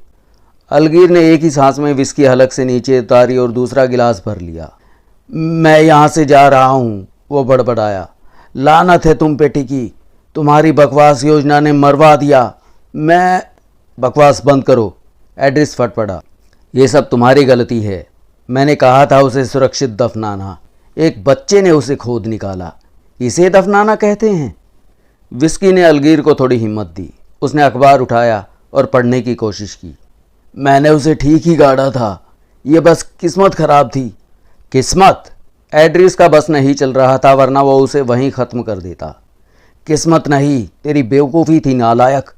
अलगीर ने एक ही सांस में विस्की हलक से नीचे उतारी और दूसरा गिलास भर लिया। मैं यहाँ से जा रहा हूँ, वो बड़बड़ाया। लानत है तुम पे टिकी, तुम्हारी बकवास योजना ने मरवा दिया। मैं बकवास बंद करो, एड्रिस फट पड़ा। ये सब तुम्हारी गलती है। मैंने कहा था उसे सुरक्षित दफनाना। एक बच्चे ने उसे खोद निकाला, इसे दफनाना कहते हैं? विस्की ने अलगीर को थोड़ी हिम्मत दी। उसने अखबार उठाया और पढ़ने की कोशिश की। मैंने उसे ठीक ही गाड़ा था, ये बस किस्मत खराब थी। किस्मत? एड्रिस का बस नहीं चल रहा था, वरना वो उसे वहीं ख़त्म कर देता। किस्मत नहीं, तेरी बेवकूफ़ी थी नालायक।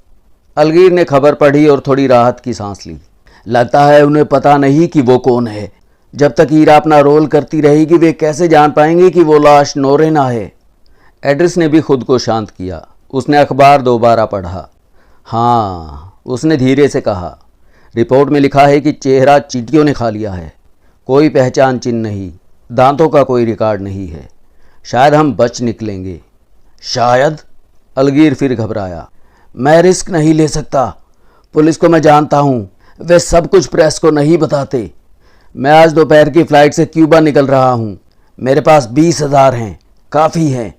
अलगीर ने खबर पढ़ी और थोड़ी राहत की सांस ली। लगता है उन्हें पता नहीं कि वो कौन है। जब तक ईरा अपना रोल करती रहेगी वे कैसे जान पाएंगे कि वो लाश नोरेना है? एड्रिस ने भी खुद को शांत किया। उसने अखबार दोबारा पढ़ा। हाँ, उसने धीरे से कहा। रिपोर्ट में लिखा है कि चेहरा चींटियों ने खा लिया है। कोई पहचान चिन्ह नहीं, दांतों का कोई रिकॉर्ड नहीं है। शायद हम बच निकलेंगे। शायद? अलगीर फिर घबराया। मैं रिस्क नहीं ले सकता। पुलिस को मैं जानता हूँ, वे सब कुछ प्रेस को नहीं बताते। मैं आज दोपहर की फ़्लाइट से क्यूबा निकल रहा हूँ। मेरे पास 20,000 हैं, काफ़ी हैं।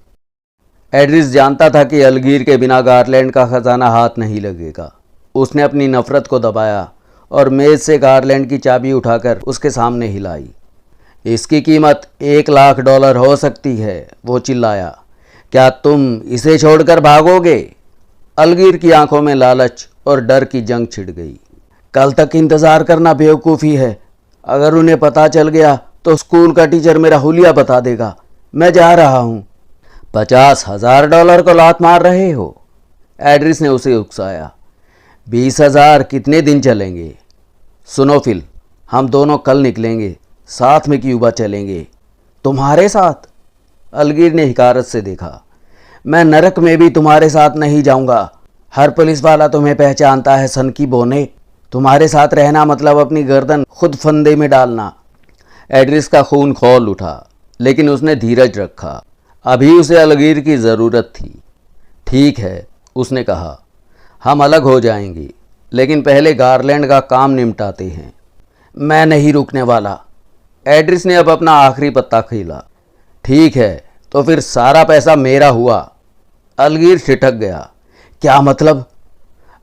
एड्रिस जानता था कि अलगीर के बिना गारलैंड का खजाना हाथ नहीं लगेगा। उसने अपनी नफ़रत को दबाया और मेज़ से गारलैंड की चाबी उठाकर उसके सामने हिलाई। इसकी कीमत $1 लाख हो सकती है, वो चिल्लाया। क्या तुम इसे छोड़कर भागोगे? अलगीर की आंखों में लालच और डर की जंग छिड़ गई। कल तक इंतज़ार करना बेवकूफ़ी है। अगर उन्हें पता चल गया तो स्कूल का टीचर मेरा हुलिया बता देगा। मैं जा रहा हूँ। $50,000 को लात मार रहे हो? एड्रिस ने उसे उकसाया। 20,000 कितने दिन चलेंगे? सुनो फिल, हम दोनों कल निकलेंगे, साथ में क्यूबा चलेंगे। तुम्हारे साथ? अलगीर ने हिकारत से देखा। मैं नरक में भी तुम्हारे साथ नहीं जाऊंगा। हर पुलिस वाला तुम्हें पहचानता है सन की बोने। तुम्हारे साथ रहना मतलब अपनी गर्दन खुद फंदे में डालना। एड्रिस का खून खौल उठा, लेकिन उसने धीरज रखा। अभी उसे अलगीर की ज़रूरत थी। ठीक है, उसने कहा, हम अलग हो जाएंगे, लेकिन पहले गारलैंड का काम निपटाते हैं। मैं नहीं रुकने वाला। एड्रिस ने अब अपना आखिरी पत्ता खेला। ठीक है, तो फिर सारा पैसा मेरा हुआ। अलगीर ठिठक गया। क्या मतलब?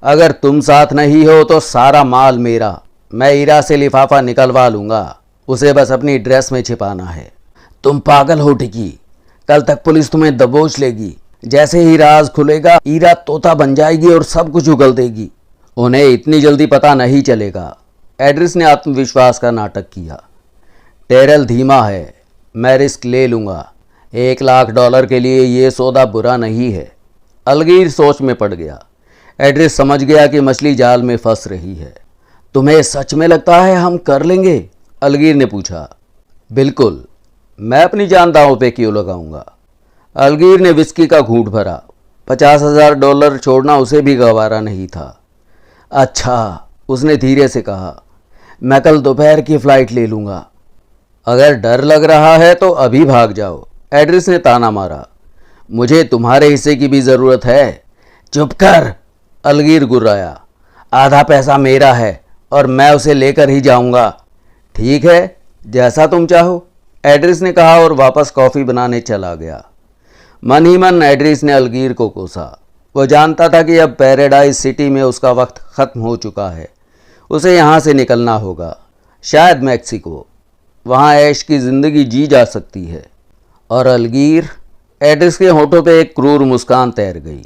अगर तुम साथ नहीं हो तो सारा माल मेरा। मैं ईरा से लिफाफा निकलवा लूँगा, उसे बस अपनी ड्रेस में छिपाना है। तुम पागल हो टिकी, कल तक पुलिस तुम्हें दबोच लेगी। जैसे ही राज खुलेगा ईरा तोता बन जाएगी और सब कुछ उगल देगी। उन्हें इतनी जल्दी पता नहीं चलेगा। एड्रिस ने आत्मविश्वास का नाटक किया। टेरल धीमा है, मैं रिस्क ले लूँगा। $1,00,000 के लिए ये सौदा बुरा नहीं है। अलगीर सोच में पड़ गया। एड्रिस समझ गया कि मछली जाल में फंस रही है। तुम्हें सच में लगता है हम कर लेंगे? अलगीर ने पूछा। बिल्कुल, मैं अपनी जान दांव पे क्यों लगाऊंगा? अलगीर ने विस्की का घूंट भरा। $50,000 छोड़ना उसे भी गवारा नहीं था। अच्छा, उसने धीरे से कहा, मैं कल दोपहर की फ़्लाइट ले लूँगा। अगर डर लग रहा है तो अभी भाग जाओ, एड्रिस ने ताना मारा। मुझे तुम्हारे हिस्से की भी ज़रूरत है। चुप कर, अलगीर गुर्राया। आधा पैसा मेरा है और मैं उसे लेकर ही जाऊंगा। ठीक है, जैसा तुम चाहो, एड्रिस ने कहा और वापस कॉफ़ी बनाने चला गया। मन ही मन एड्रिस ने अलगीर को कोसा। वो जानता था कि अब पैराडाइज सिटी में उसका वक्त ख़त्म हो चुका है। उसे यहाँ से निकलना होगा, शायद मैक्सिको। वहाँ ऐश की ज़िंदगी जी जा सकती है। और अलगीर? एड्रिस के होठों पे एक क्रूर मुस्कान तैर गई।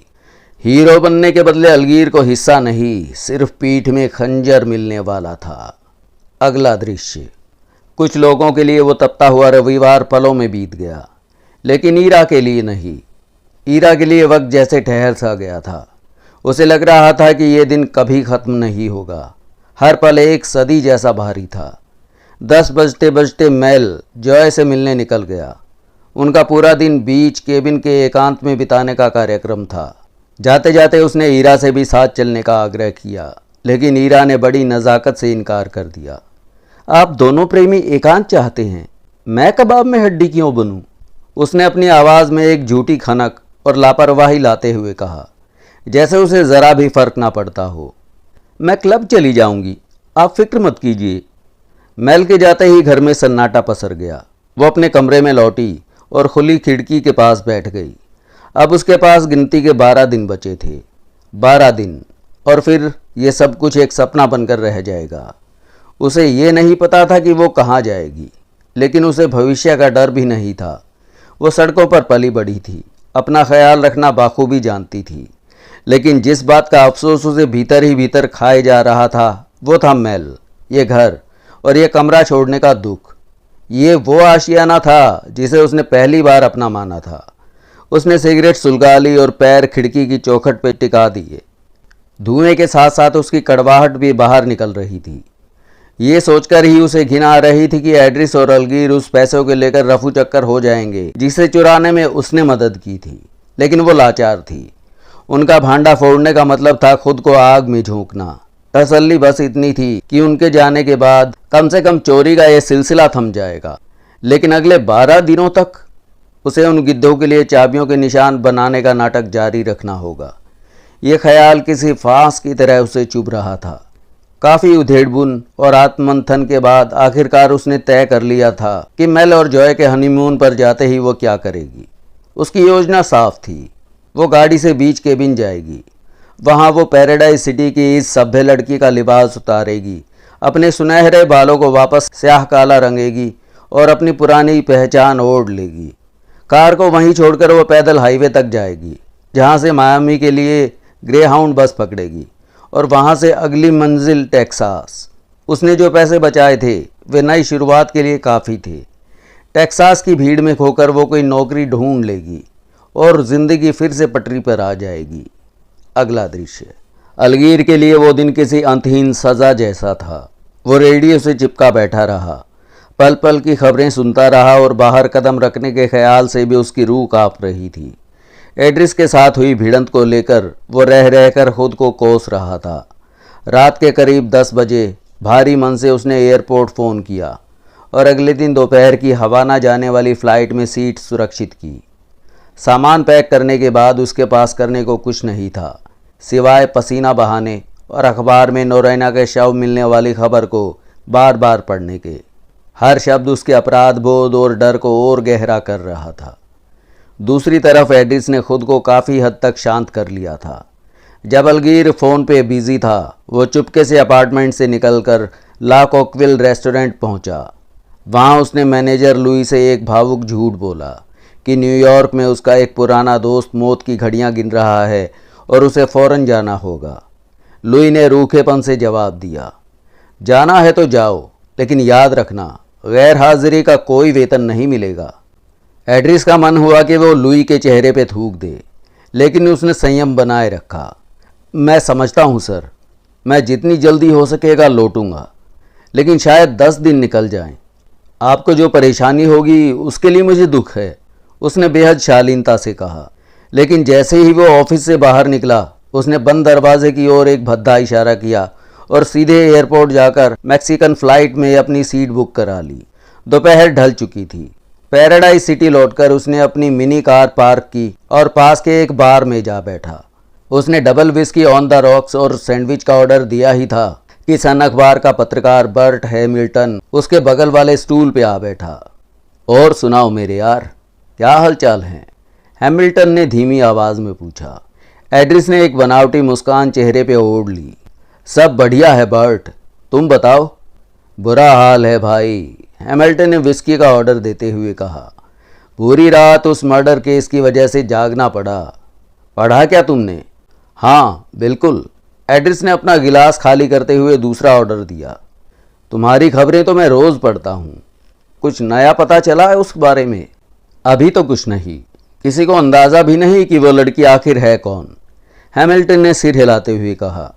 हीरो बनने के बदले अलगीर को हिस्सा नहीं, सिर्फ पीठ में खंजर मिलने वाला था। अगला दृश्य। कुछ लोगों के लिए वो तपता हुआ रविवार पलों में बीत गया, लेकिन ईरा के लिए नहीं। ईरा के लिए वक्त जैसे ठहर सा गया था। उसे लग रहा था कि ये दिन कभी ख़त्म नहीं होगा। हर पल एक सदी जैसा भारी था। 10 बजते बजते मेल जॉय से मिलने निकल गया। उनका पूरा दिन बीच केबिन के एकांत में बिताने का कार्यक्रम था। जाते जाते उसने ईरा से भी साथ चलने का आग्रह किया, लेकिन ईरा ने बड़ी नज़ाकत से इनकार कर दिया। आप दोनों प्रेमी एकांत चाहते हैं, मैं कबाब में हड्डी क्यों बनूं? उसने अपनी आवाज़ में एक झूठी खनक और लापरवाही लाते हुए कहा, जैसे उसे ज़रा भी फर्क ना पड़ता हो। मैं क्लब चली जाऊंगी, आप फिक्र मत कीजिए। मेल के जाते ही घर में सन्नाटा पसर गया। वो अपने कमरे में लौटी और खुली खिड़की के पास बैठ गई। अब उसके पास गिनती के 12 दिन बचे थे। 12 दिन, और फिर ये सब कुछ एक सपना बनकर रह जाएगा। उसे ये नहीं पता था कि वो कहाँ जाएगी, लेकिन उसे भविष्य का डर भी नहीं था। वो सड़कों पर पली बड़ी थी, अपना ख्याल रखना बाखूबी जानती थी, लेकिन जिस बात का अफसोस उसे भीतर ही भीतर खाए जा रहा था वो था मेल, ये घर और ये कमरा छोड़ने का दुख। ये वो आशियाना था जिसे उसने पहली बार अपना माना था। उसने सिगरेट सुलगा ली और पैर खिड़की की चौखट पर टिका दिए। धुएं के साथ साथ उसकी कड़वाहट भी बाहर निकल रही थी। ये सोचकर ही उसे घिन आ रही थी कि एड्रिस और अलगीर उस पैसों को लेकर रफू चक्कर हो जाएंगे जिसे चुराने में उसने मदद की थी। लेकिन वो लाचार थी। उनका भांडा फोड़ने का मतलब था खुद को आग में झोंकना। तसल्ली बस इतनी थी कि उनके जाने के बाद कम से कम चोरी का यह सिलसिला थम जाएगा। लेकिन अगले 12 दिनों तक उसे उन गिद्धों के लिए चाबियों के निशान बनाने का नाटक जारी रखना होगा। ये ख्याल किसी फांस की तरह उसे चुभ रहा था। काफ़ी उधेड़बुन और आत्ममंथन के बाद आखिरकार उसने तय कर लिया था कि मेल और जॉय के हनीमून पर जाते ही वो क्या करेगी। उसकी योजना साफ थी। वो गाड़ी से बीच केबिन जाएगी। वहाँ वो पैराडाइज सिटी की इस सभ्य लड़की का लिबास उतारेगी, अपने सुनहरे बालों को वापस स्याह काला रंगेगी और अपनी पुरानी पहचान ओढ़ लेगी। कार को वहीं छोड़कर वो पैदल हाईवे तक जाएगी, जहाँ से मायामी के लिए ग्रेहाउंड बस पकड़ेगी और वहाँ से अगली मंजिल टेक्सास। उसने जो पैसे बचाए थे वे नई शुरुआत के लिए काफ़ी थे। टेक्सास की भीड़ में खोकर वो कोई नौकरी ढूंढ लेगी और ज़िंदगी फिर से पटरी पर आ जाएगी। अगला दृश्य। अलगीर के लिए वो दिन किसी अंतहीन सज़ा जैसा था। वो रेडियो से चिपका बैठा रहा, पल पल की खबरें सुनता रहा और बाहर कदम रखने के ख्याल से भी उसकी रूह काँप रही थी। एड्रिस के साथ हुई भिड़ंत को लेकर वो रह रहकर खुद को कोस रहा था। रात के करीब 10 बजे भारी मन से उसने एयरपोर्ट फ़ोन किया और अगले दिन दोपहर की हवाना जाने वाली फ़्लाइट में सीट सुरक्षित की। सामान पैक करने के बाद उसके पास करने को कुछ नहीं था, सिवाय पसीना बहाने और अखबार में नोरैना के शव मिलने वाली खबर को बार बार पढ़ने के। हर शब्द उसके अपराध बोध और डर को और गहरा कर रहा था। दूसरी तरफ एड्रिस ने खुद को काफ़ी हद तक शांत कर लिया था। जब अलगीर फ़ोन पे बिजी था, वो चुपके से अपार्टमेंट से निकलकर ला कोकविल रेस्टोरेंट पहुंचा। वहां उसने मैनेजर लुई से एक भावुक झूठ बोला कि न्यूयॉर्क में उसका एक पुराना दोस्त मौत की घड़ियां गिन रहा है और उसे फ़ौरन जाना होगा। लुई ने रूखेपन से जवाब दिया। जाना है तो जाओ, लेकिन याद रखना गैर हाजिरी का कोई वेतन नहीं मिलेगा। एड्रिस का मन हुआ कि वो लुई के चेहरे पे थूक दे, लेकिन उसने संयम बनाए रखा। मैं समझता हूँ सर, मैं जितनी जल्दी हो सकेगा लौटूंगा, लेकिन शायद 10 दिन निकल जाएं। आपको जो परेशानी होगी उसके लिए मुझे दुख है, उसने बेहद शालीनता से कहा। लेकिन जैसे ही वो ऑफिस से बाहर निकला, उसने बंद दरवाजे की ओर एक भद्दा इशारा किया और सीधे एयरपोर्ट जाकर मैक्सिकन फ्लाइट में अपनी सीट बुक करा ली। दोपहर ढल चुकी थी। पैराडाइज सिटी लौटकर उसने अपनी मिनी कार पार्क की और पास के एक बार में जा बैठा। उसने double whisky on the rocks और सैंडविच का ऑर्डर दिया ही था कि सन अखबार का पत्रकार बर्ट हैमिल्टन उसके बगल वाले स्टूल पे आ बैठा। और सुनाओ मेरे यार, क्या हालचाल हैं? हैमिल्टन ने धीमी आवाज़ में पूछा। एड्रिस ने एक बनावटी मुस्कान चेहरे पे ओढ़ ली। सब बढ़िया है बर्ट, तुम बताओ। बुरा हाल है भाई, हैमिल्टन ने विस्की का ऑर्डर देते हुए कहा। पूरी रात उस मर्डर केस की वजह से जागना पड़ा। पढ़ा क्या तुमने? हाँ बिल्कुल। एड्रिस ने अपना गिलास खाली करते हुए दूसरा ऑर्डर दिया। तुम्हारी खबरें तो मैं रोज़ पढ़ता हूँ। कुछ नया पता चला है उस बारे में? अभी तो कुछ नहीं, किसी को अंदाज़ा भी नहीं कि वो लड़की आखिर है कौन, हैमिल्टन ने सिर हिलाते हुए कहा।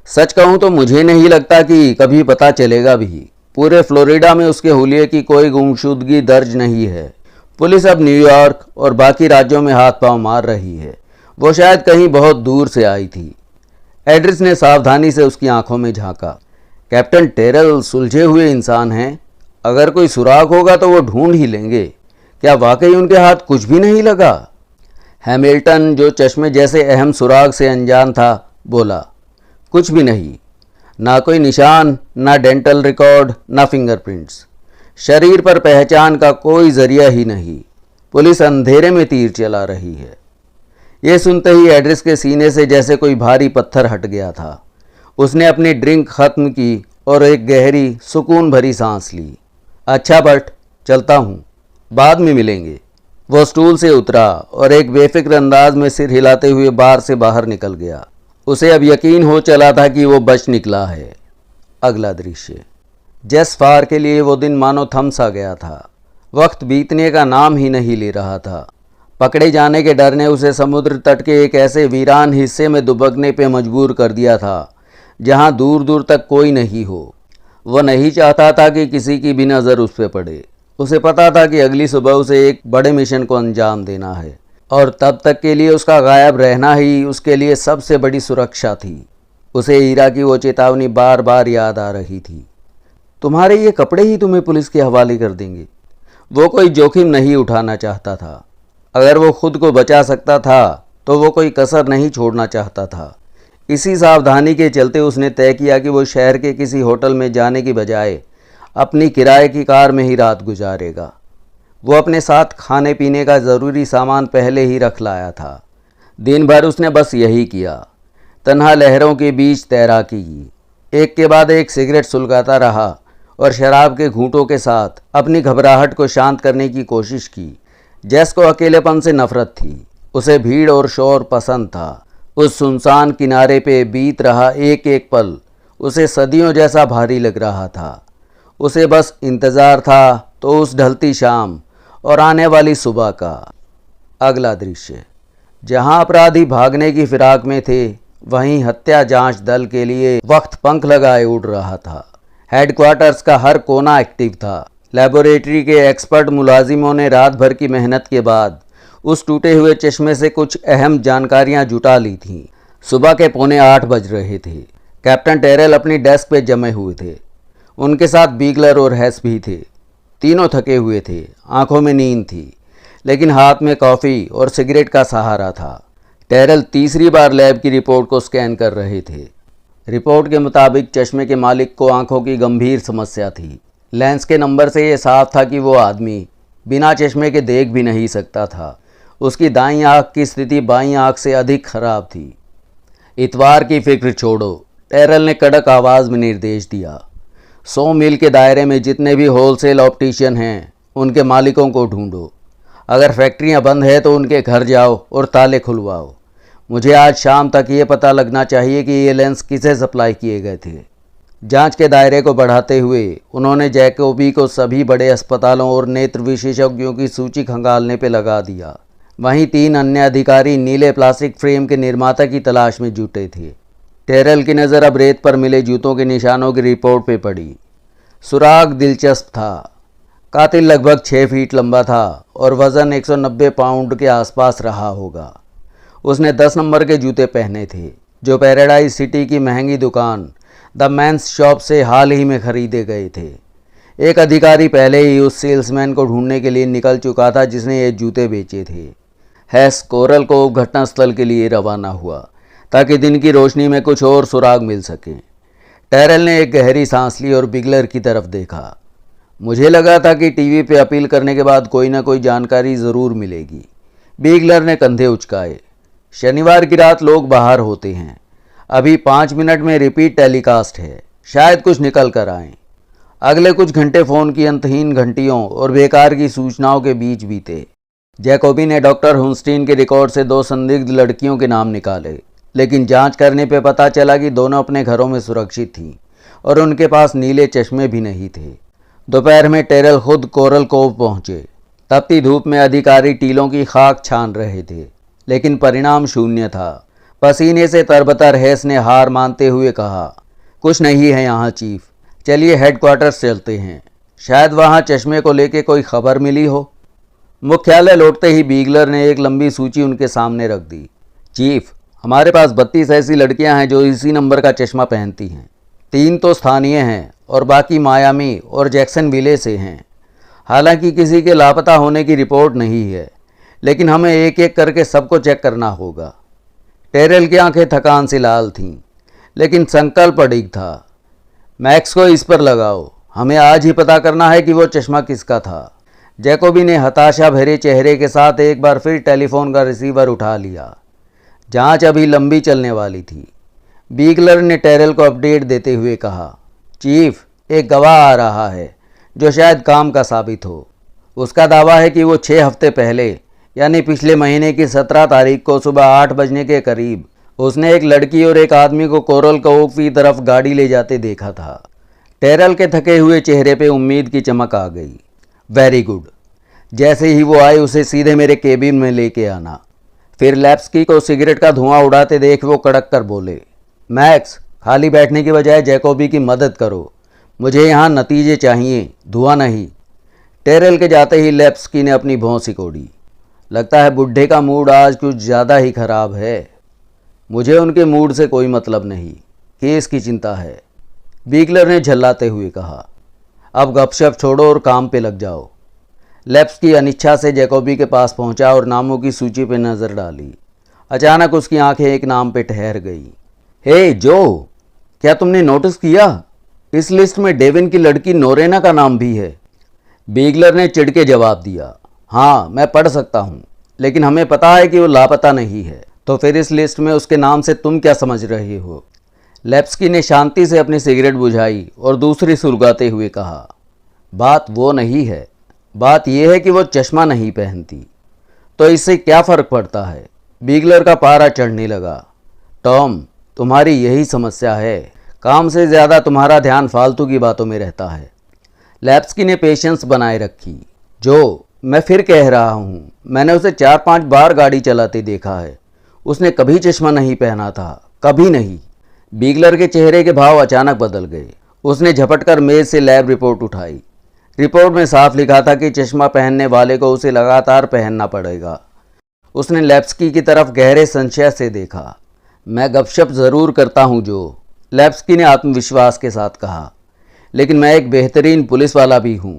सच कहूँ तो मुझे नहीं लगता कि कभी पता चलेगा भी। पूरे फ्लोरिडा में उसके हुलिये की कोई गुमशुदगी दर्ज नहीं है। पुलिस अब न्यूयॉर्क और बाकी राज्यों में हाथ पांव मार रही है। वो शायद कहीं बहुत दूर से आई थी। एड्रिस ने सावधानी से उसकी आंखों में झांका। कैप्टन टेरल सुलझे हुए इंसान हैं, अगर कोई सुराग होगा तो वो ढूंढ ही लेंगे। क्या वाकई उनके हाथ कुछ भी नहीं लगा? हैमिल्टन, जो चश्मे जैसे अहम सुराग से अनजान था, बोला। कुछ भी नहीं, ना कोई निशान, ना डेंटल रिकॉर्ड, ना फिंगरप्रिंट्स। शरीर पर पहचान का कोई जरिया ही नहीं। पुलिस अंधेरे में तीर चला रही है। ये सुनते ही एड्रिस के सीने से जैसे कोई भारी पत्थर हट गया था। उसने अपनी ड्रिंक खत्म की और एक गहरी सुकून भरी सांस ली। अच्छा बट, चलता हूँ, बाद में मिलेंगे। वो स्टूल से उतरा और एक बेफिक्र अंदाज में सिर हिलाते हुए बार से बाहर निकल गया। उसे अब यकीन हो चला था कि वो बच निकला है। अगला दृश्य। जेस फार के लिए वो दिन मानो थम सा गया था। वक्त बीतने का नाम ही नहीं ले रहा था। पकड़े जाने के डर ने उसे समुद्र तट के एक ऐसे वीरान हिस्से में दुबकने पे मजबूर कर दिया था जहां दूर दूर तक कोई नहीं हो। वह नहीं चाहता था कि किसी की भी नज़र उस पर पड़े। उसे पता था कि अगली सुबह उसे एक बड़े मिशन को अंजाम देना है और तब तक के लिए उसका गायब रहना ही उसके लिए सबसे बड़ी सुरक्षा थी। उसे ईरा की वो चेतावनी बार बार याद आ रही थी। तुम्हारे ये कपड़े ही तुम्हें पुलिस के हवाले कर देंगे। वो कोई जोखिम नहीं उठाना चाहता था। अगर वो खुद को बचा सकता था तो वो कोई कसर नहीं छोड़ना चाहता था। इसी सावधानी के चलते उसने तय किया कि वो शहर के किसी होटल में जाने की बजाय अपनी किराए की कार में ही रात गुजारेगा। वो अपने साथ खाने पीने का ज़रूरी सामान पहले ही रख लाया था। दिन भर उसने बस यही किया, तन्हा लहरों के बीच तैराकी की। एक के बाद एक सिगरेट सुलगाता रहा और शराब के घूंटों के साथ अपनी घबराहट को शांत करने की कोशिश की। जेस को अकेलेपन से नफरत थी। उसे भीड़ और शोर पसंद था। उस सुनसान किनारे पे बीत रहा एक एक पल उसे सदियों जैसा भारी लग रहा था। उसे बस इंतज़ार था तो उस ढलती शाम और आने वाली सुबह का। अगला दृश्य। जहां अपराधी भागने की फिराक में थे, वहीं हत्या जांच दल के लिए वक्त पंख लगाए उड़ रहा था। हेडक्वार्टर्स का हर कोना एक्टिव था। लेबोरेटरी के एक्सपर्ट मुलाजिमों ने रात भर की मेहनत के बाद उस टूटे हुए चश्मे से कुछ अहम जानकारियां जुटा ली थीं। सुबह के 7:45 बज रहे थे। कैप्टन टेरल अपनी डेस्क पे जमे हुए थे। उनके साथ बीगलर और हैस भी थे। तीनों थके हुए थे, आंखों में नींद थी, लेकिन हाथ में कॉफ़ी और सिगरेट का सहारा था। टेरल तीसरी बार लैब की रिपोर्ट को स्कैन कर रहे थे। रिपोर्ट के मुताबिक चश्मे के मालिक को आंखों की गंभीर समस्या थी। लेंस के नंबर से ये साफ था कि वो आदमी बिना चश्मे के देख भी नहीं सकता था। उसकी दाईं आंख की स्थिति बाईं आंख से अधिक खराब थी। इतवार की फिक्र छोड़ो, टेरल ने कड़क आवाज़ में निर्देश दिया। 100 मील के दायरे में जितने भी होलसेल ऑप्टिशियन हैं, उनके मालिकों को ढूंढो। अगर फैक्ट्रियां बंद है तो उनके घर जाओ और ताले खुलवाओ। मुझे आज शाम तक ये पता लगना चाहिए कि ये लेंस किसे सप्लाई किए गए थे। जांच के दायरे को बढ़ाते हुए उन्होंने जैकोबी को सभी बड़े अस्पतालों और नेत्र विशेषज्ञों की सूची खंगालने पर लगा दिया। वहीं 3 अन्य अधिकारी नीले प्लास्टिक फ्रेम के निर्माता की तलाश में जुटे थे। टेरल की नज़र अब रेत पर मिले जूतों के निशानों की रिपोर्ट पे पड़ी। सुराग दिलचस्प था। कातिल लगभग 6 फीट लंबा था और वज़न 190 पाउंड के आसपास रहा होगा। उसने 10 नंबर के जूते पहने थे, जो पैराडाइज सिटी की महंगी दुकान द मैंस शॉप से हाल ही में खरीदे गए थे। एक अधिकारी पहले ही उस सेल्समैन को ढूंढने के लिए निकल चुका था जिसने ये जूते बेचे थे। हैस कोरल को घटनास्थल के लिए रवाना हुआ ताकि दिन की रोशनी में कुछ और सुराग मिल सके। टेरल ने एक गहरी सांस ली और बिगलर की तरफ देखा। मुझे लगा था कि टीवी पे अपील करने के बाद कोई ना कोई जानकारी ज़रूर मिलेगी। बिगलर ने कंधे उचकाए। शनिवार की रात लोग बाहर होते हैं। अभी 5 मिनट में रिपीट टेलीकास्ट है, शायद कुछ निकल कर आए। अगले कुछ घंटे फ़ोन की अंतहीन घंटियों और बेकार की सूचनाओं के बीच बीते। जैकोबी ने डॉक्टर हुनस्टीन के रिकॉर्ड से 2 संदिग्ध लड़कियों के नाम निकाले, लेकिन जांच करने पे पता चला कि दोनों अपने घरों में सुरक्षित थीं और उनके पास नीले चश्मे भी नहीं थे। दोपहर में टेरल खुद कोरल कोव पहुंचे। तपती धूप में अधिकारी टीलों की खाक छान रहे थे, लेकिन परिणाम शून्य था। पसीने से तरबतर हैस ने हार मानते हुए कहा, कुछ नहीं है यहाँ चीफ, चलिए हेडक्वार्टर्स चलते हैं, शायद वहाँ चश्मे को लेके कोई खबर मिली हो। मुख्यालय लौटते ही बिगलर ने एक लंबी सूची उनके सामने रख दी। चीफ, हमारे पास 32 ऐसी लड़कियां हैं जो इसी नंबर का चश्मा पहनती हैं। 3 तो स्थानीय हैं और बाकी मायामी और जैक्सनविले से हैं। हालांकि किसी के लापता होने की रिपोर्ट नहीं है, लेकिन हमें एक एक करके सबको चेक करना होगा। टेरल की आंखें थकान से लाल थीं, लेकिन संकल्प अडिग था। मैक्स को इस पर लगाओ, हमें आज ही पता करना है कि वो चश्मा किसका था। जैकोबी ने हताशा भरे चेहरे के साथ एक बार फिर टेलीफोन का रिसीवर उठा लिया। जांच अभी लंबी चलने वाली थी। बिगलर ने टेरल को अपडेट देते हुए कहा, चीफ, एक गवाह आ रहा है जो शायद काम का साबित हो। उसका दावा है कि वो 6 हफ्ते पहले, यानी पिछले महीने की 17 तारीख को सुबह 8 बजने के करीब उसने एक लड़की और एक आदमी को कोरल कोव की तरफ गाड़ी ले जाते देखा था। टेरल के थके हुए चेहरे पे उम्मीद की चमक आ गई। वेरी गुड, जैसे ही वो आए उसे सीधे मेरे केबिन में लेके आना। फिर लैप्सकी को सिगरेट का धुआं उड़ाते देख वो कड़क कर बोले, मैक्स, खाली बैठने की बजाय जैकोबी की मदद करो। मुझे यहाँ नतीजे चाहिए, धुआं नहीं। टेरल के जाते ही लैप्सकी ने अपनी भौं सिकोड़ी। लगता है बुढ़े का मूड आज कुछ ज़्यादा ही खराब है। मुझे उनके मूड से कोई मतलब नहीं, केस की चिंता है, बिगलर ने झल्लाते हुए कहा। अब गपशप छोड़ो और काम पे लग जाओ। लैप्सकी अनिच्छा से जैकोबी के पास पहुंचा और नामों की सूची पर नज़र डाली। अचानक उसकी आंखें एक नाम पे ठहर गई। हे जो, क्या तुमने नोटिस किया, इस लिस्ट में डेविन की लड़की नोरेना का नाम भी है। बिगलर ने चिढ़ के जवाब दिया, हाँ मैं पढ़ सकता हूँ, लेकिन हमें पता है कि वो लापता नहीं है। तो फिर इस लिस्ट में उसके नाम से तुम क्या समझ रहे हो? लैप्सकी ने शांति से अपनी सिगरेट बुझाई और दूसरी सुलगाते हुए कहा, बात वो नहीं है, बात यह है कि वो चश्मा नहीं पहनती। तो इससे क्या फ़र्क पड़ता है? बिगलर का पारा चढ़ने लगा। टॉम, तुम्हारी यही समस्या है, काम से ज़्यादा तुम्हारा ध्यान फालतू की बातों में रहता है। लैप्सकी ने पेशेंस बनाए रखी। जो, मैं फिर कह रहा हूँ, मैंने उसे 4-5 बार गाड़ी चलाते देखा है। उसने कभी चश्मा नहीं पहना था, कभी नहीं। बिगलर के चेहरे के भाव अचानक बदल गए। उसने झपटकर मेज से लैब रिपोर्ट उठाई। रिपोर्ट में साफ लिखा था कि चश्मा पहनने वाले को उसे लगातार पहनना पड़ेगा। उसने लैप्सकी की तरफ गहरे संशय से देखा। मैं गपशप ज़रूर करता हूँ जो, लैप्सकी ने आत्मविश्वास के साथ कहा, लेकिन मैं एक बेहतरीन पुलिस वाला भी हूँ।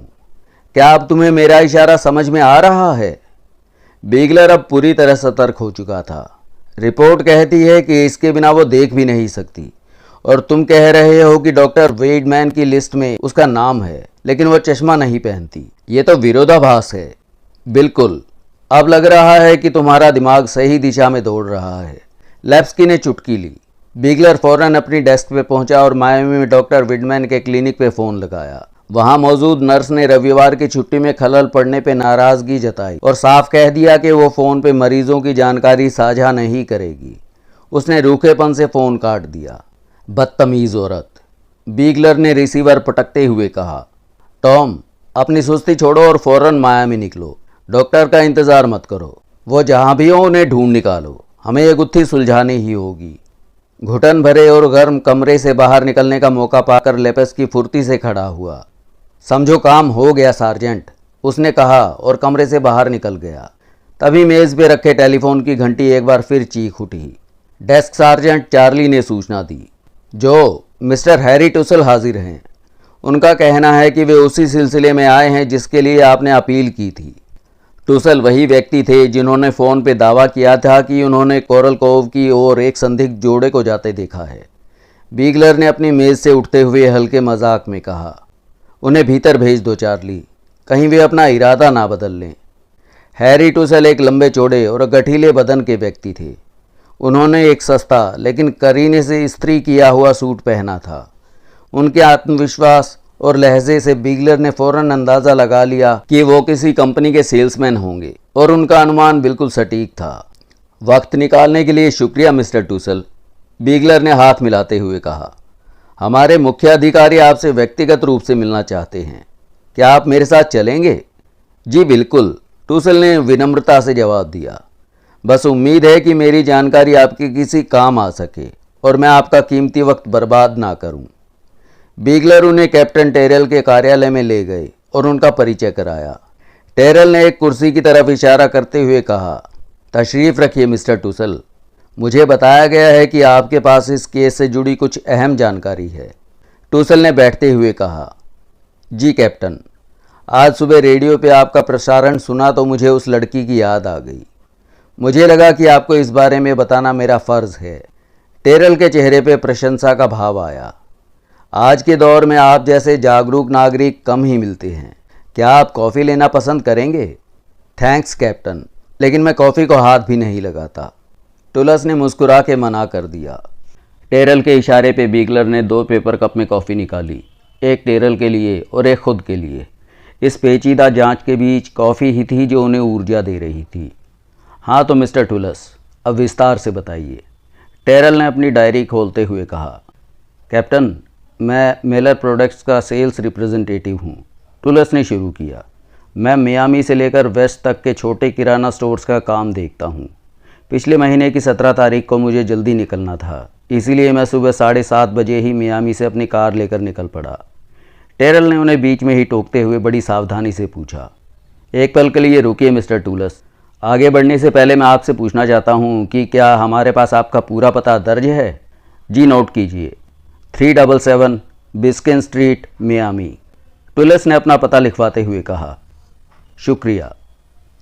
क्या अब तुम्हें मेरा इशारा समझ में आ रहा है? बिगलर अब पूरी तरह सतर्क हो चुका था। रिपोर्ट कहती है कि इसके बिना वो देख भी नहीं सकती, और तुम कह रहे हो कि डॉक्टर वेडमैन की लिस्ट में उसका नाम है, लेकिन वो चश्मा नहीं पहनती। ये तो विरोधाभास है। बिल्कुल, अब लग रहा है कि तुम्हारा दिमाग सही दिशा में दौड़ रहा है। लैप्सकी ने चुटकी ली। बिगलर फौरन अपनी डेस्क पे पहुंचा और मायामी में डॉक्टर वेडमैन के क्लिनिक पे फ़ोन लगाया। वहां मौजूद नर्स ने रविवार की छुट्टी में खलल पड़ने पर नाराजगी जताई और साफ कह दिया कि वो फ़ोन पे मरीजों की जानकारी साझा नहीं करेगी। उसने रूखेपन से फ़ोन काट दिया। बदतमीज़ औरत, बीगलर ने रिसीवर पटकते हुए कहा। टॉम, अपनी सुस्ती छोड़ो और फौरन माया में निकलो। डॉक्टर का इंतज़ार मत करो। वो जहाँ भी हो उन्हें ढूंढ निकालो। हमें ये गुत्थी सुलझानी ही होगी। घुटन भरे और गर्म कमरे से बाहर निकलने का मौका पाकर लेपेस्की फुर्ती से खड़ा हुआ। समझो काम हो गया सार्जेंट, उसने कहा और कमरे से बाहर निकल गया। तभी मेज़ पे रखे टेलीफोन की घंटी एक बार फिर चीख उठी। डेस्क सार्जेंट चार्ली ने सूचना दी। जो मिस्टर हैरी टूसल हाजिर हैं। उनका कहना है कि वे उसी सिलसिले में आए हैं जिसके लिए आपने अपील की थी। टूसल वही व्यक्ति थे जिन्होंने फ़ोन पे दावा किया था कि उन्होंने कोरल कोव की ओर एक संदिग्ध जोड़े को जाते देखा है। बीगलर ने अपनी मेज़ से उठते हुए हल्के मजाक में कहा, उन्हें भीतर भेज दो चार्ली, कहीं वे अपना इरादा ना बदल लें। हैरी टूसल एक लंबे चौड़े और गठीले बदन के व्यक्ति थे। उन्होंने एक सस्ता लेकिन करीने से इस्त्री किया हुआ सूट पहना था। उनके आत्मविश्वास और लहजे से बीगलर ने फौरन अंदाज़ा लगा लिया कि वो किसी कंपनी के सेल्समैन होंगे और उनका अनुमान बिल्कुल सटीक था। वक्त निकालने के लिए शुक्रिया मिस्टर टूसल, बीगलर ने हाथ मिलाते हुए कहा। हमारे मुख्य अधिकारी आपसे व्यक्तिगत रूप से मिलना चाहते हैं। क्या आप मेरे साथ चलेंगे? जी बिल्कुल, टूसल ने विनम्रता से जवाब दिया। बस उम्मीद है कि मेरी जानकारी आपके किसी काम आ सके और मैं आपका कीमती वक्त बर्बाद ना करूं। बीगलर उन्हें कैप्टन टेरल के कार्यालय में ले गए और उनका परिचय कराया। टेरल ने एक कुर्सी की तरफ इशारा करते हुए कहा, तशरीफ़ रखिए मिस्टर टूसल। मुझे बताया गया है कि आपके पास इस केस से जुड़ी कुछ अहम जानकारी है। टूसल ने बैठते हुए कहा, जी कैप्टन, आज सुबह रेडियो पे आपका प्रसारण सुना तो मुझे उस लड़की की याद आ गई। मुझे लगा कि आपको इस बारे में बताना मेरा फ़र्ज़ है। टेरल के चेहरे पे प्रशंसा का भाव आया। आज के दौर में आप जैसे जागरूक नागरिक कम ही मिलते हैं। क्या आप कॉफ़ी लेना पसंद करेंगे? थैंक्स कैप्टन, लेकिन मैं कॉफ़ी को हाथ भी नहीं लगाता। टुलस ने मुस्कुरा के मना कर दिया। टेरल के इशारे पे बीगलर ने 2 पेपर कप में कॉफ़ी निकाली, एक टेरल के लिए और एक खुद के लिए। इस पेचीदा जांच के बीच कॉफ़ी ही थी जो उन्हें ऊर्जा दे रही थी। हाँ तो मिस्टर टुलस, अब विस्तार से बताइए, टेरल ने अपनी डायरी खोलते हुए कहा। कैप्टन, मैं मेलर प्रोडक्ट्स का सेल्स रिप्रेजेंटेटिव हूँ, टुलस ने शुरू किया। मैं मियामी से लेकर वेस्ट तक के छोटे किराना स्टोर्स का काम देखता हूँ। पिछले महीने की 17 तारीख को मुझे जल्दी निकलना था, इसीलिए मैं सुबह 7:30 बजे ही मियामी से अपनी कार लेकर निकल पड़ा। टेरल ने उन्हें बीच में ही टोकते हुए बड़ी सावधानी से पूछा, एक पल के लिए रुकिए मिस्टर टूलस। आगे बढ़ने से पहले मैं आपसे पूछना चाहता हूँ कि क्या हमारे पास आपका पूरा पता दर्ज है? जी नोट कीजिए, 377 बिस्किन स्ट्रीट, मियामी। टुलस ने अपना पता लिखवाते हुए कहा। शुक्रिया,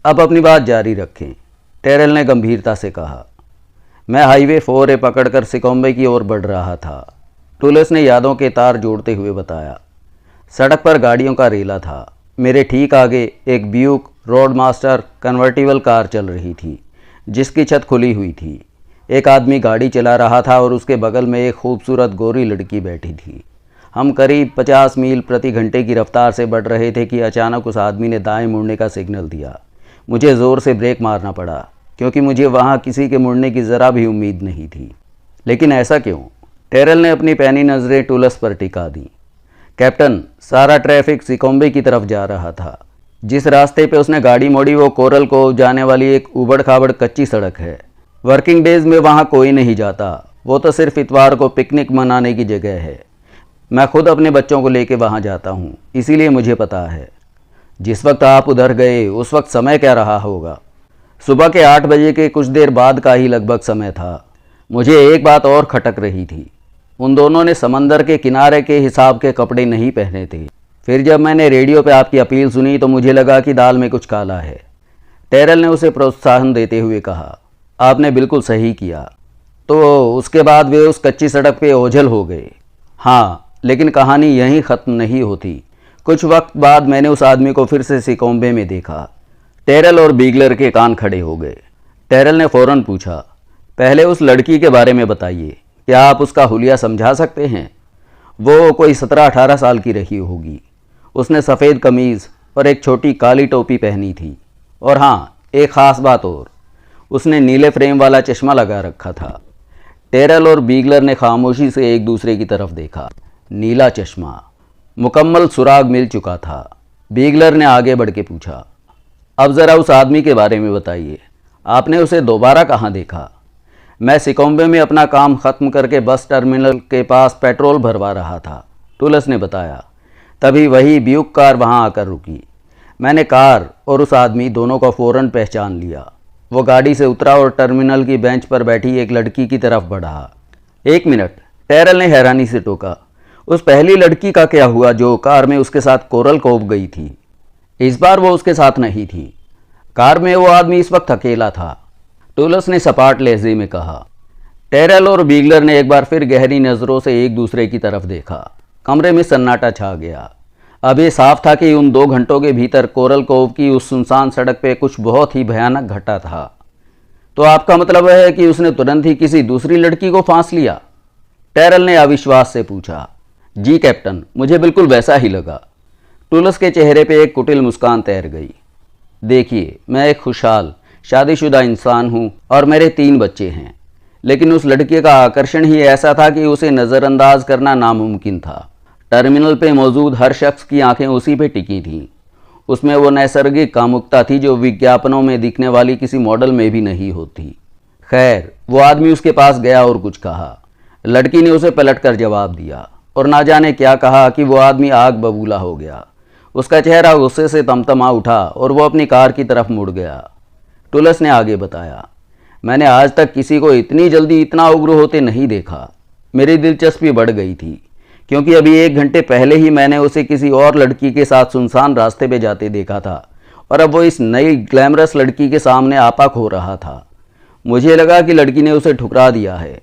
अब अपनी बात जारी रखें, टेरल ने गंभीरता से कहा। मैं हाईवे 4A पकड़कर सिकोम्बे की ओर बढ़ रहा था, टुलस ने यादों के तार जोड़ते हुए बताया। सड़क पर गाड़ियों का रेला था। मेरे ठीक आगे एक ब्यूक रोडमास्टर कन्वर्टिबल कार चल रही थी जिसकी छत खुली हुई थी। एक आदमी गाड़ी चला रहा था और उसके बगल में एक खूबसूरत गोरी लड़की बैठी थी। हम करीब 50 मील प्रति घंटे की रफ्तार से बढ़ रहे थे कि अचानक उस आदमी ने दाएं मुड़ने का सिग्नल दिया। मुझे ज़ोर से ब्रेक मारना पड़ा क्योंकि मुझे वहाँ किसी के मुड़ने की ज़रा भी उम्मीद नहीं थी। लेकिन ऐसा क्यों? टेरल ने अपनी पैनी नज़रें टुलस पर टिका दी। कैप्टन, सारा ट्रैफिक सिकोम्बे की तरफ जा रहा था। जिस रास्ते पे उसने गाड़ी मोड़ी वो कोरल को जाने वाली एक उबड़ खाबड़ कच्ची सड़क है। वर्किंग डेज में वहाँ कोई नहीं जाता, वो तो सिर्फ इतवार को पिकनिक मनाने की जगह है। मैं खुद अपने बच्चों को लेके वहाँ जाता हूँ, इसीलिए मुझे पता है। जिस वक्त आप उधर गए उस वक्त समय क्या रहा होगा? सुबह के 8 बजे के कुछ देर बाद का ही लगभग समय था। मुझे एक बात और खटक रही थी, उन दोनों ने समंदर के किनारे के हिसाब के कपड़े नहीं पहने थे। फिर जब मैंने रेडियो पे आपकी अपील सुनी तो मुझे लगा कि दाल में कुछ काला है। टेरल ने उसे प्रोत्साहन देते हुए कहा, आपने बिल्कुल सही किया। तो उसके बाद वे उस कच्ची सड़क पे ओझल हो गए। हाँ, लेकिन कहानी यहीं ख़त्म नहीं होती। कुछ वक्त बाद मैंने उस आदमी को फिर से सिकोम्बे में देखा। टेरल और बीगलर के कान खड़े हो गए। टेरल ने फ़ौरन पूछा, पहले उस लड़की के बारे में बताइए, क्या आप उसका हुलिया समझा सकते हैं? वो कोई 17-18 साल की रही होगी। उसने सफ़ेद कमीज़ और एक छोटी काली टोपी पहनी थी। और हाँ, एक ख़ास बात और, उसने नीले फ्रेम वाला चश्मा लगा रखा था। टेरल और बीगलर ने खामोशी से एक दूसरे की तरफ देखा। नीला चश्मा, मुकम्मल सुराग मिल चुका था। बीगलर ने आगे बढ़ के पूछा, अब ज़रा उस आदमी के बारे में बताइए, आपने उसे दोबारा कहाँ देखा? मैं सिकोम्बे में अपना काम ख़त्म करके बस टर्मिनल के पास पेट्रोल भरवा रहा था, टुलस ने बताया। तभी वही ब्यूक कार वहाँ आकर रुकी। मैंने कार और उस आदमी दोनों को फ़ौरन पहचान लिया। वो गाड़ी से उतरा और टर्मिनल की बेंच पर बैठी एक लड़की की तरफ बढ़ा। एक मिनट, टेरल ने हैरानी से टोका, उस पहली लड़की का क्या हुआ जो कार में उसके साथ कोरल कोव गई थी? इस बार वो उसके साथ नहीं थी। कार में वो आदमी इस वक्त अकेला था, टुलस ने सपाट लहजे में कहा। टेरल और बीगलर ने एक बार फिर गहरी नज़रों से एक दूसरे की तरफ देखा। कमरे में सन्नाटा छा गया। अब ये साफ था कि उन 2 घंटों के भीतर कोरल कोव की उस सुनसान सड़क पे कुछ बहुत ही भयानक घटा था। तो आपका मतलब है कि उसने तुरंत ही किसी दूसरी लड़की को फांस लिया? टेरल ने अविश्वास से पूछा। जी कैप्टन, मुझे बिल्कुल वैसा ही लगा। टुलस के चेहरे पे एक कुटिल मुस्कान तैर गई। देखिए, मैं एक खुशहाल शादीशुदा इंसान हूँ और मेरे 3 बच्चे हैं, लेकिन उस लड़के का आकर्षण ही ऐसा था कि उसे नज़रअंदाज करना नामुमकिन था। टर्मिनल पे मौजूद हर शख्स की आंखें उसी पे टिकी थीं। उसमें वो नैसर्गिक कामुकता थी जो विज्ञापनों में दिखने वाली किसी मॉडल में भी नहीं होती। खैर, वो आदमी उसके पास गया और कुछ कहा। लड़की ने उसे पलटकर जवाब दिया और ना जाने क्या कहा कि वो आदमी आग बबूला हो गया। उसका चेहरा गुस्से से तमतमा उठा और वो अपनी कार की तरफ मुड़ गया। टुलस ने आगे बताया, मैंने आज तक किसी को इतनी जल्दी इतना उग्र होते नहीं देखा। मेरी दिलचस्पी बढ़ गई थी क्योंकि अभी 1 घंटे पहले ही मैंने उसे किसी और लड़की के साथ सुनसान रास्ते पे जाते देखा था और अब वो इस नई ग्लैमरस लड़की के सामने आपा खो रहा था। मुझे लगा कि लड़की ने उसे ठुकरा दिया है,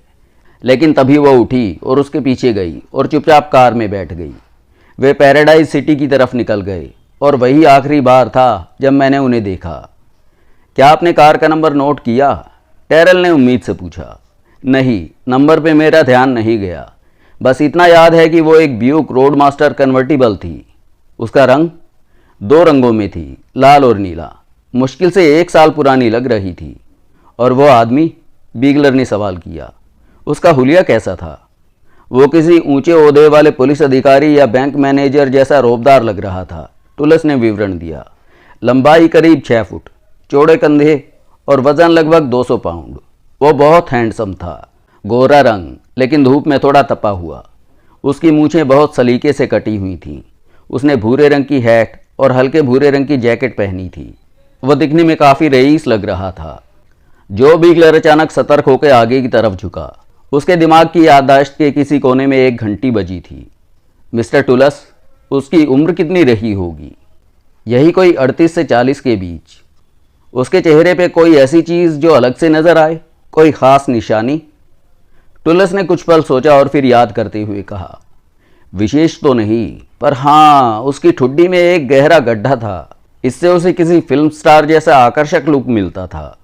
लेकिन तभी वो उठी और उसके पीछे गई और चुपचाप कार में बैठ गई। वे पैराडाइज सिटी की तरफ निकल गए और वही आखिरी बार था जब मैंने उन्हें देखा। क्या आपने कार का नंबर नोट किया? टेरल ने उम्मीद से पूछा। नहीं, नंबर पे मेरा ध्यान नहीं गया। बस इतना याद है कि वो एक ब्यूक रोडमास्टर कन्वर्टिबल थी। उसका रंग 2 रंगों में थी, लाल और नीला। मुश्किल से 1 साल पुरानी लग रही थी। और वो आदमी? बीगलर ने सवाल किया। उसका हुलिया कैसा था? वो किसी ऊंचे ओहदे वाले पुलिस अधिकारी या बैंक मैनेजर जैसा रौबदार लग रहा था, टुलस ने विवरण दिया। लंबाई करीब 6 फुट, चौड़े कंधे और वजन लगभग 200 पाउंड। वो बहुत हैंडसम था, गोरा रंग, लेकिन धूप में थोड़ा तपा हुआ। उसकी मूछें बहुत सलीके से कटी हुई थीं। उसने भूरे रंग की हैट और हल्के भूरे रंग की जैकेट पहनी थी। वह दिखने में काफ़ी रईस लग रहा था। जो बीगलर अचानक सतर्क होकर आगे की तरफ झुका। उसके दिमाग की याददाश्त के किसी कोने में एक घंटी बजी थी। मिस्टर टुलस, उसकी उम्र कितनी रही होगी? यही कोई 38 से 40 के बीच। उसके चेहरे पे कोई ऐसी चीज़ जो अलग से नज़र आए, कोई ख़ास निशानी? टुलस ने कुछ पल सोचा और फिर याद करते हुए कहा, विशेष तो नहीं, पर हाँ, उसकी ठुड्डी में एक गहरा गड्ढा था। इससे उसे किसी फिल्म स्टार जैसा आकर्षक लुक मिलता था।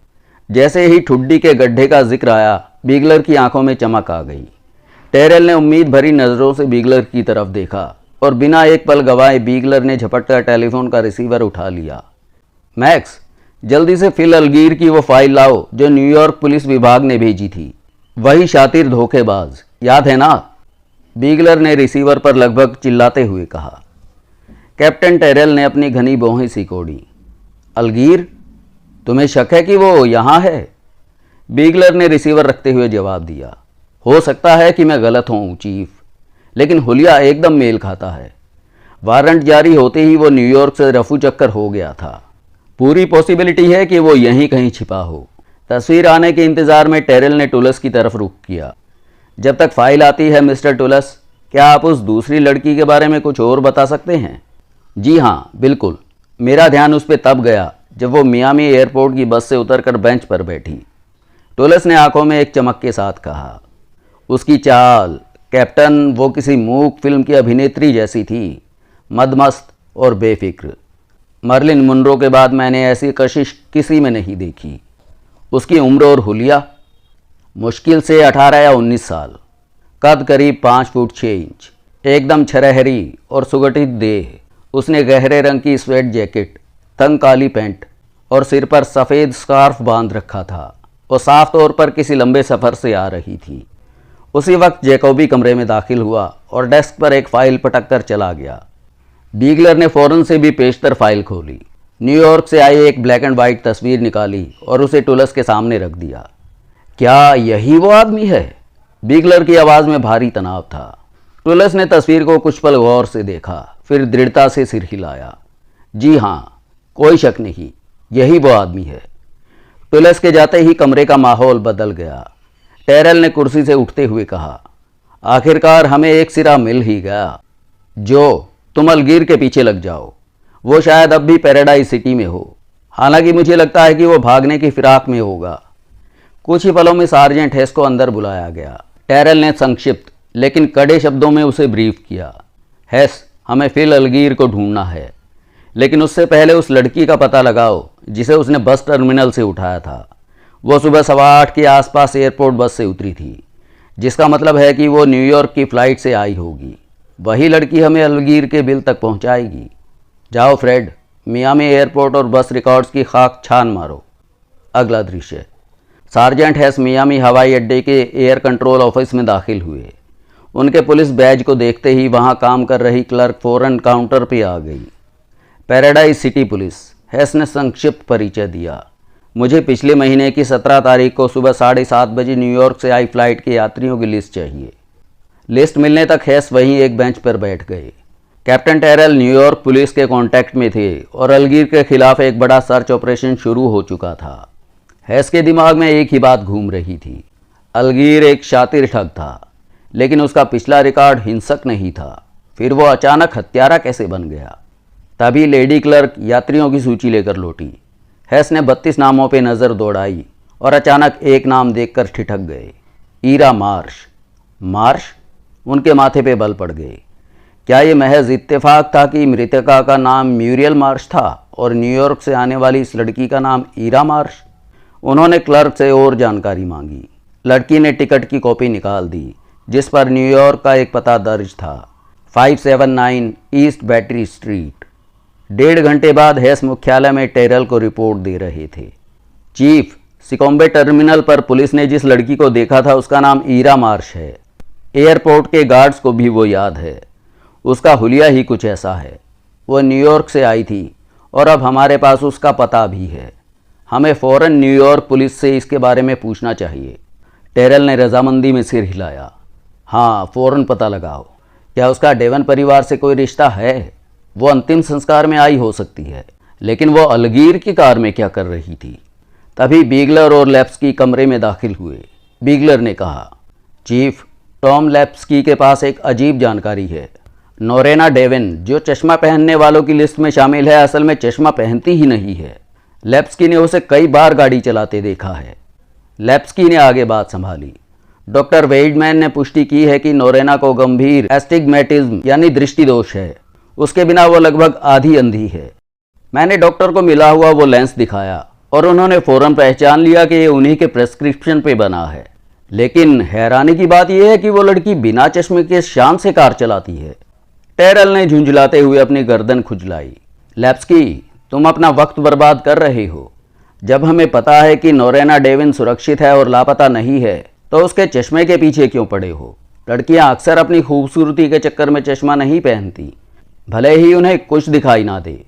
जैसे ही ठुड्डी के गड्ढे का जिक्र आया, बीगलर की आंखों में चमक आ गई। टेरल ने उम्मीद भरी नज़रों से बीगलर की तरफ देखा और बिना एक पल गवाए बीगलर ने झपटकर टेलीफोन का रिसीवर उठा लिया। मैक्स, जल्दी से फिल अलगीर की वो फाइल लाओ जो न्यूयॉर्क पुलिस विभाग ने भेजी थी। वही शातिर धोखेबाज, याद है ना? बीगलर ने रिसीवर पर लगभग चिल्लाते हुए कहा। कैप्टन टेरल ने अपनी घनी भौहें सिकोड़ी। अलगीर? तुम्हें शक है कि वो यहाँ है? बीगलर ने रिसीवर रखते हुए जवाब दिया। हो सकता है कि मैं गलत हूँ चीफ, लेकिन हुलिया एकदम मेल खाता है। वारंट जारी होते ही वो न्यूयॉर्क से रफू चक्कर हो गया था। पूरी पॉसिबिलिटी है कि वो यहीं कहीं छिपा हो। तस्वीर आने के इंतज़ार में टेरल ने टुलस की तरफ रुख किया। जब तक फाइल आती है मिस्टर टुलस, क्या आप उस दूसरी लड़की के बारे में कुछ और बता सकते हैं? जी हाँ, बिल्कुल। मेरा ध्यान उस पर तब गया जब वो मियामी एयरपोर्ट की बस से उतरकर बेंच पर बैठी। टुलस ने आंखों में एक चमक के साथ कहा। उसकी चाल, कैप्टन, वो किसी मूक फिल्म की अभिनेत्री जैसी थी, मदमस्त और बेफिक्र। मर्लिन मुनरो के बाद मैंने ऐसी कशिश किसी में नहीं देखी। उसकी उम्र और हुलिया? मुश्किल से 18 या 19 साल। कद करीब 5 फुट 6 इंच, एकदम छरहरी और सुगठित देह। उसने गहरे रंग की स्वेट जैकेट, तंग काली पैंट और सिर पर सफ़ेद स्कार्फ बांध रखा था। वो साफ तौर पर किसी लंबे सफ़र से आ रही थी। उसी वक्त जैकोबी कमरे में दाखिल हुआ और डेस्क पर एक फ़ाइल पटक कर चला गया। बीगलर ने फ़ौरन से भी पेशतर फाइल खोली, न्यूयॉर्क से आई एक ब्लैक एंड वाइट तस्वीर निकाली और उसे टुलस के सामने रख दिया। क्या यही वो आदमी है? बीगलर की आवाज़ में भारी तनाव था। टुलस ने तस्वीर को कुछ पल गौर से देखा, फिर दृढ़ता से सिर हिलाया। जी हाँ, कोई शक नहीं, यही वो आदमी है। टुलस के जाते ही कमरे का माहौल बदल गया। टेरल ने कुर्सी से उठते हुए कहा, आखिरकार हमें एक सिरा मिल ही गया। जो तुम अलगीर के पीछे लग जाओ। वो शायद अब भी पैराडाइज सिटी में हो, हालांकि मुझे लगता है कि वो भागने की फिराक में होगा। कुछ ही पलों में सार्जेंट हेस को अंदर बुलाया गया। टेरल ने संक्षिप्त लेकिन कड़े शब्दों में उसे ब्रीफ किया। हेस, हमें फिल अलगीर को ढूंढना है, लेकिन उससे पहले उस लड़की का पता लगाओ जिसे उसने बस टर्मिनल से उठाया था। वो सुबह 8:15 के आसपास एयरपोर्ट बस से उतरी थी, जिसका मतलब है कि वो न्यूयॉर्क की फ़्लाइट से आई होगी। वही लड़की हमें अलगीर के बिल तक पहुंचाएगी। जाओ फ्रेड, मियामी एयरपोर्ट और बस रिकॉर्ड्स की खाक छान मारो। अगला दृश्य, सार्जेंट हेस मियामी हवाई अड्डे के एयर कंट्रोल ऑफिस में दाखिल हुए। उनके पुलिस बैज को देखते ही वहां काम कर रही क्लर्क फ़ौरन काउंटर पे आ गई। पैराडाइज सिटी पुलिस, हेस ने संक्षिप्त परिचय दिया। मुझे पिछले महीने की 17 तारीख को सुबह 7:30 बजे न्यूयॉर्क से आई फ्लाइट के यात्रियों की लिस्ट चाहिए। लिस्ट मिलने तक हेस वहीं एक बेंच पर बैठ गए। कैप्टन टेरल न्यूयॉर्क पुलिस के कांटेक्ट में थे और अलगीर के खिलाफ एक बड़ा सर्च ऑपरेशन शुरू हो चुका था। हेस के दिमाग में एक ही बात घूम रही थी, अलगीर एक शातिर ठग था, लेकिन उसका पिछला रिकॉर्ड हिंसक नहीं था। फिर वो अचानक हत्यारा कैसे बन गया? तभी लेडी क्लर्क यात्रियों की सूची लेकर लौटी। हेस ने 32 नामों पर नज़र दौड़ाई और अचानक एक नाम देखकर ठिठक गए, ईरा मार्श। मार्श? उनके माथे पे बल पड़ गए। क्या ये महज इत्तेफाक था कि मृतका का नाम म्यूरियल मार्श था और न्यूयॉर्क से आने वाली इस लड़की का नाम ईरा मार्श? उन्होंने क्लर्क से और जानकारी मांगी। लड़की ने टिकट की कॉपी निकाल दी, जिस पर न्यूयॉर्क का एक पता दर्ज था, 579 ईस्ट बैटरी स्ट्रीट। 1.5 घंटे बाद हेस मुख्यालय में टेरल को रिपोर्ट दे रहे थे। चीफ, सिकोम्बे टर्मिनल पर पुलिस ने जिस लड़की को देखा था उसका नाम ईरा मार्श है। एयरपोर्ट के गार्ड्स को भी वो याद है। उसका हुलिया ही कुछ ऐसा है। वो न्यूयॉर्क से आई थी और अब हमारे पास उसका पता भी है। हमें फ़ौरन न्यूयॉर्क पुलिस से इसके बारे में पूछना चाहिए। टेरल ने रजामंदी में सिर हिलाया। हाँ, फ़ौरन पता लगाओ। क्या उसका डेवन परिवार से कोई रिश्ता है? वो अंतिम संस्कार में आई हो सकती है, लेकिन वो अलगीर की कार में क्या कर रही थी? तभी बीगलर और लेप्स्की कमरे में दाखिल हुए। बीगलर ने कहा, चीफ, टॉम लेप्स्की के पास एक अजीब जानकारी है। नोरेना डेविन, जो चश्मा पहनने वालों की लिस्ट में शामिल है, असल में चश्मा पहनती ही नहीं है। लेप्स्की ने उसे कई बार गाड़ी चलाते देखा है। लेप्स्की ने आगे बात संभाली। डॉक्टर वेइडमैन ने पुष्टि की है कि नोरेना को गंभीर एस्टिग्मेटिज्म यानी दृष्टि दोष है। उसके बिना वो लगभग आधी अंधी है। मैंने डॉक्टर को मिला हुआ वो लेंस दिखाया और उन्होंने फ़ौरन पहचान लिया कि ये उन्हीं के प्रेस्क्रिप्शन पे बना है। लेकिन हैरानी की बात यह है कि वो लड़की बिना चश्मे के शान से कार चलाती है। टेरल ने झुंझलाते हुए अपनी गर्दन खुजलाई। लेप्स्की, तुम अपना वक्त बर्बाद कर रहे हो। जब हमें पता है कि नोरेना डेविन सुरक्षित है और लापता नहीं है, तो उसके चश्मे के पीछे क्यों पड़े हो? लड़कियां अक्सर अपनी खूबसूरती के चक्कर में चश्मा नहीं पहनती, भले ही उन्हें कुछ दिखाई ना दे।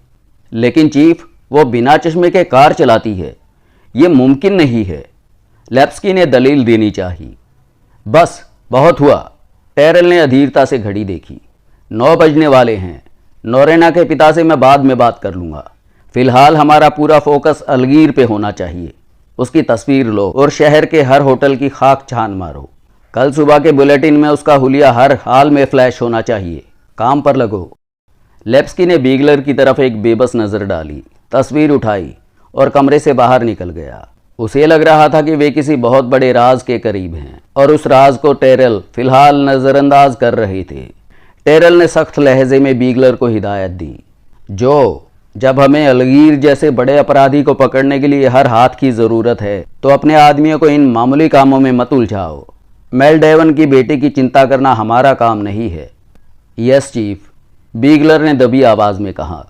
लेकिन चीफ, वो बिना चश्मे के कार चलाती है। ये मुमकिन नहीं है। लेप्स्की ने दलील देनी चाहिए। बस, बहुत हुआ। टेरल ने अधीरता से घड़ी देखी। 9 बजने वाले हैं। नोरेना के पिता से मैं बाद में बात कर लूँगा। फिलहाल हमारा पूरा फोकस अलगीर पे होना चाहिए। उसकी तस्वीर लो और शहर के हर होटल की खाक छान मारो। कल सुबह के बुलेटिन में उसका हुलिया हर हाल में फ्लैश होना चाहिए। काम पर लगो। लेप्स्की ने बीगलर की तरफ एक बेबस नज़र डाली, तस्वीर उठाई और कमरे से बाहर निकल गया। उसे लग रहा था कि वे किसी बहुत बड़े राज के करीब हैं और उस राज को टेरल फिलहाल नज़रअंदाज कर रहे थे। टेरल ने सख्त लहजे में बीगलर को हिदायत दी, जो जब हमें अलगीर जैसे बड़े अपराधी को पकड़ने के लिए हर हाथ की ज़रूरत है, तो अपने आदमियों को इन मामूली कामों में मत उलझाओ। मेल डेवन की बेटी की चिंता करना हमारा काम नहीं है। Yes chief. बीगलर ने दबी आवाज में कहा।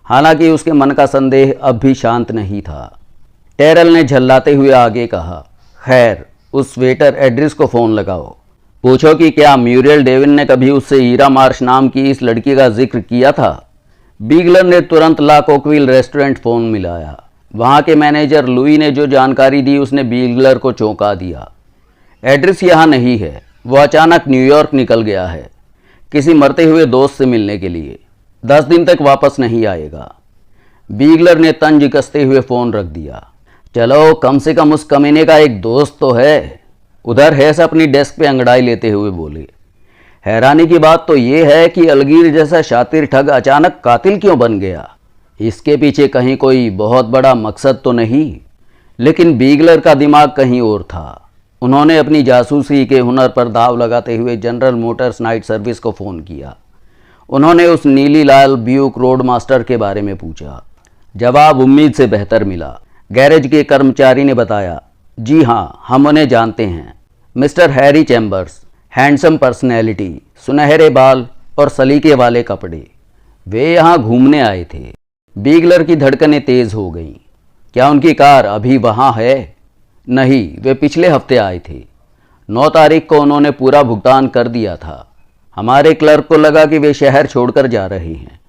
हालांकि उसके मन का संदेह अब भी शांत नहीं था। टेरल ने झल्लाते हुए आगे कहा, खैर, उस वेटर एड्रेस को फ़ोन लगाओ, पूछो कि क्या म्यूरियल डेविन ने कभी उससे ईरा मार्श नाम की इस लड़की का जिक्र किया था। बीगलर ने तुरंत ला कोकविल रेस्टोरेंट फ़ोन मिलाया। वहाँ के मैनेजर लुई ने जो जानकारी दी उसने बीगलर को चौंका दिया। एड्रेस यहाँ नहीं है, वो अचानक न्यूयॉर्क निकल गया है किसी मरते हुए दोस्त से मिलने के लिए। 10 दिन तक वापस नहीं आएगा। बीगलर ने तंज कसते हुए फ़ोन रख दिया। चलो, कम से कम उस कमीने का एक दोस्त तो है। उधर हैस अपनी डेस्क पे अंगड़ाई लेते हुए बोले। हैरानी की बात तो ये है कि अलगीर जैसा शातिर ठग अचानक कातिल क्यों बन गया। इसके पीछे कहीं कोई बहुत बड़ा मकसद तो नहीं। लेकिन बीगलर का दिमाग कहीं और था। उन्होंने अपनी जासूसी के हुनर पर दाव लगाते हुए जनरल मोटर्स नाइट सर्विस को फ़ोन किया। उन्होंने उस नीली लाल ब्यूक रोड मास्टर के बारे में पूछा। जवाब उम्मीद से बेहतर मिला। गैरेज के कर्मचारी ने बताया, जी हाँ, हम उन्हें जानते हैं। Mister Harry chambers, handsome personality, सुनहरे बाल और सलीके वाले कपड़े। वे यहाँ घूमने आए थे। बीगलर की धड़कनें तेज़ हो गईं। क्या उनकी कार अभी वहाँ है? नहीं, वे पिछले हफ्ते आए थे। 9 तारीख को उन्होंने पूरा भुगतान कर दिया था। हमारे क्लर्क को लगा कि वे शहर छोड़कर जा रहे हैं।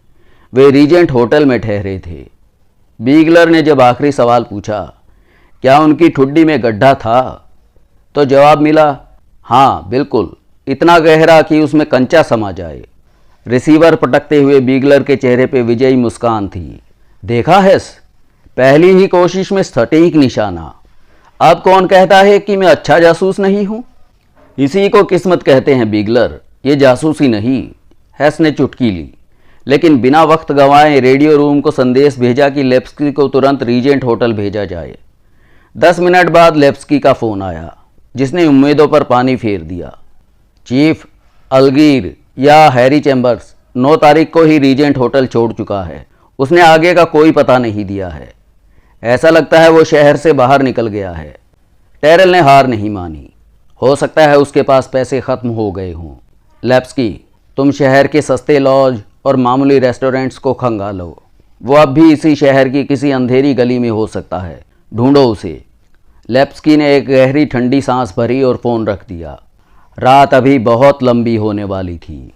वे रीजेंट होटल में ठहरे थे। बीगलर ने जब आखिरी सवाल पूछा, क्या उनकी ठुड्डी में गड्ढा था, तो जवाब मिला, हाँ बिल्कुल, इतना गहरा कि उसमें कंचा समा जाए। रिसीवर पटकते हुए बीगलर के चेहरे पे विजयी मुस्कान थी। देखा है, पहली ही कोशिश में सटीक निशाना। अब कौन कहता है कि मैं अच्छा जासूस नहीं हूँ? इसी को किस्मत कहते हैं बीगलर, ये जासूसी नहीं। हैस ने चुटकी ली, लेकिन बिना वक्त गंवाए रेडियो रूम को संदेश भेजा कि लेप्स्की को तुरंत रीजेंट होटल भेजा जाए। 10 मिनट बाद लेप्स्की का फ़ोन आया, जिसने उम्मीदों पर पानी फेर दिया। चीफ, अलगीर या हैरी चैम्बर्स 9 तारीख को ही रीजेंट होटल छोड़ चुका है। उसने आगे का कोई पता नहीं दिया है। ऐसा लगता है वो शहर से बाहर निकल गया है। टेरल ने हार नहीं मानी। हो सकता है उसके पास पैसे ख़त्म हो गए हों। लेप्स्की, तुम शहर के सस्ते लॉज और मामूली रेस्टोरेंट्स को खंगालो। वो अब भी इसी शहर की किसी अंधेरी गली में हो सकता है। ढूंढो उसे। लेप्स्की ने एक गहरी ठंडी सांस भरी और फ़ोन रख दिया। रात अभी बहुत लंबी होने वाली थी।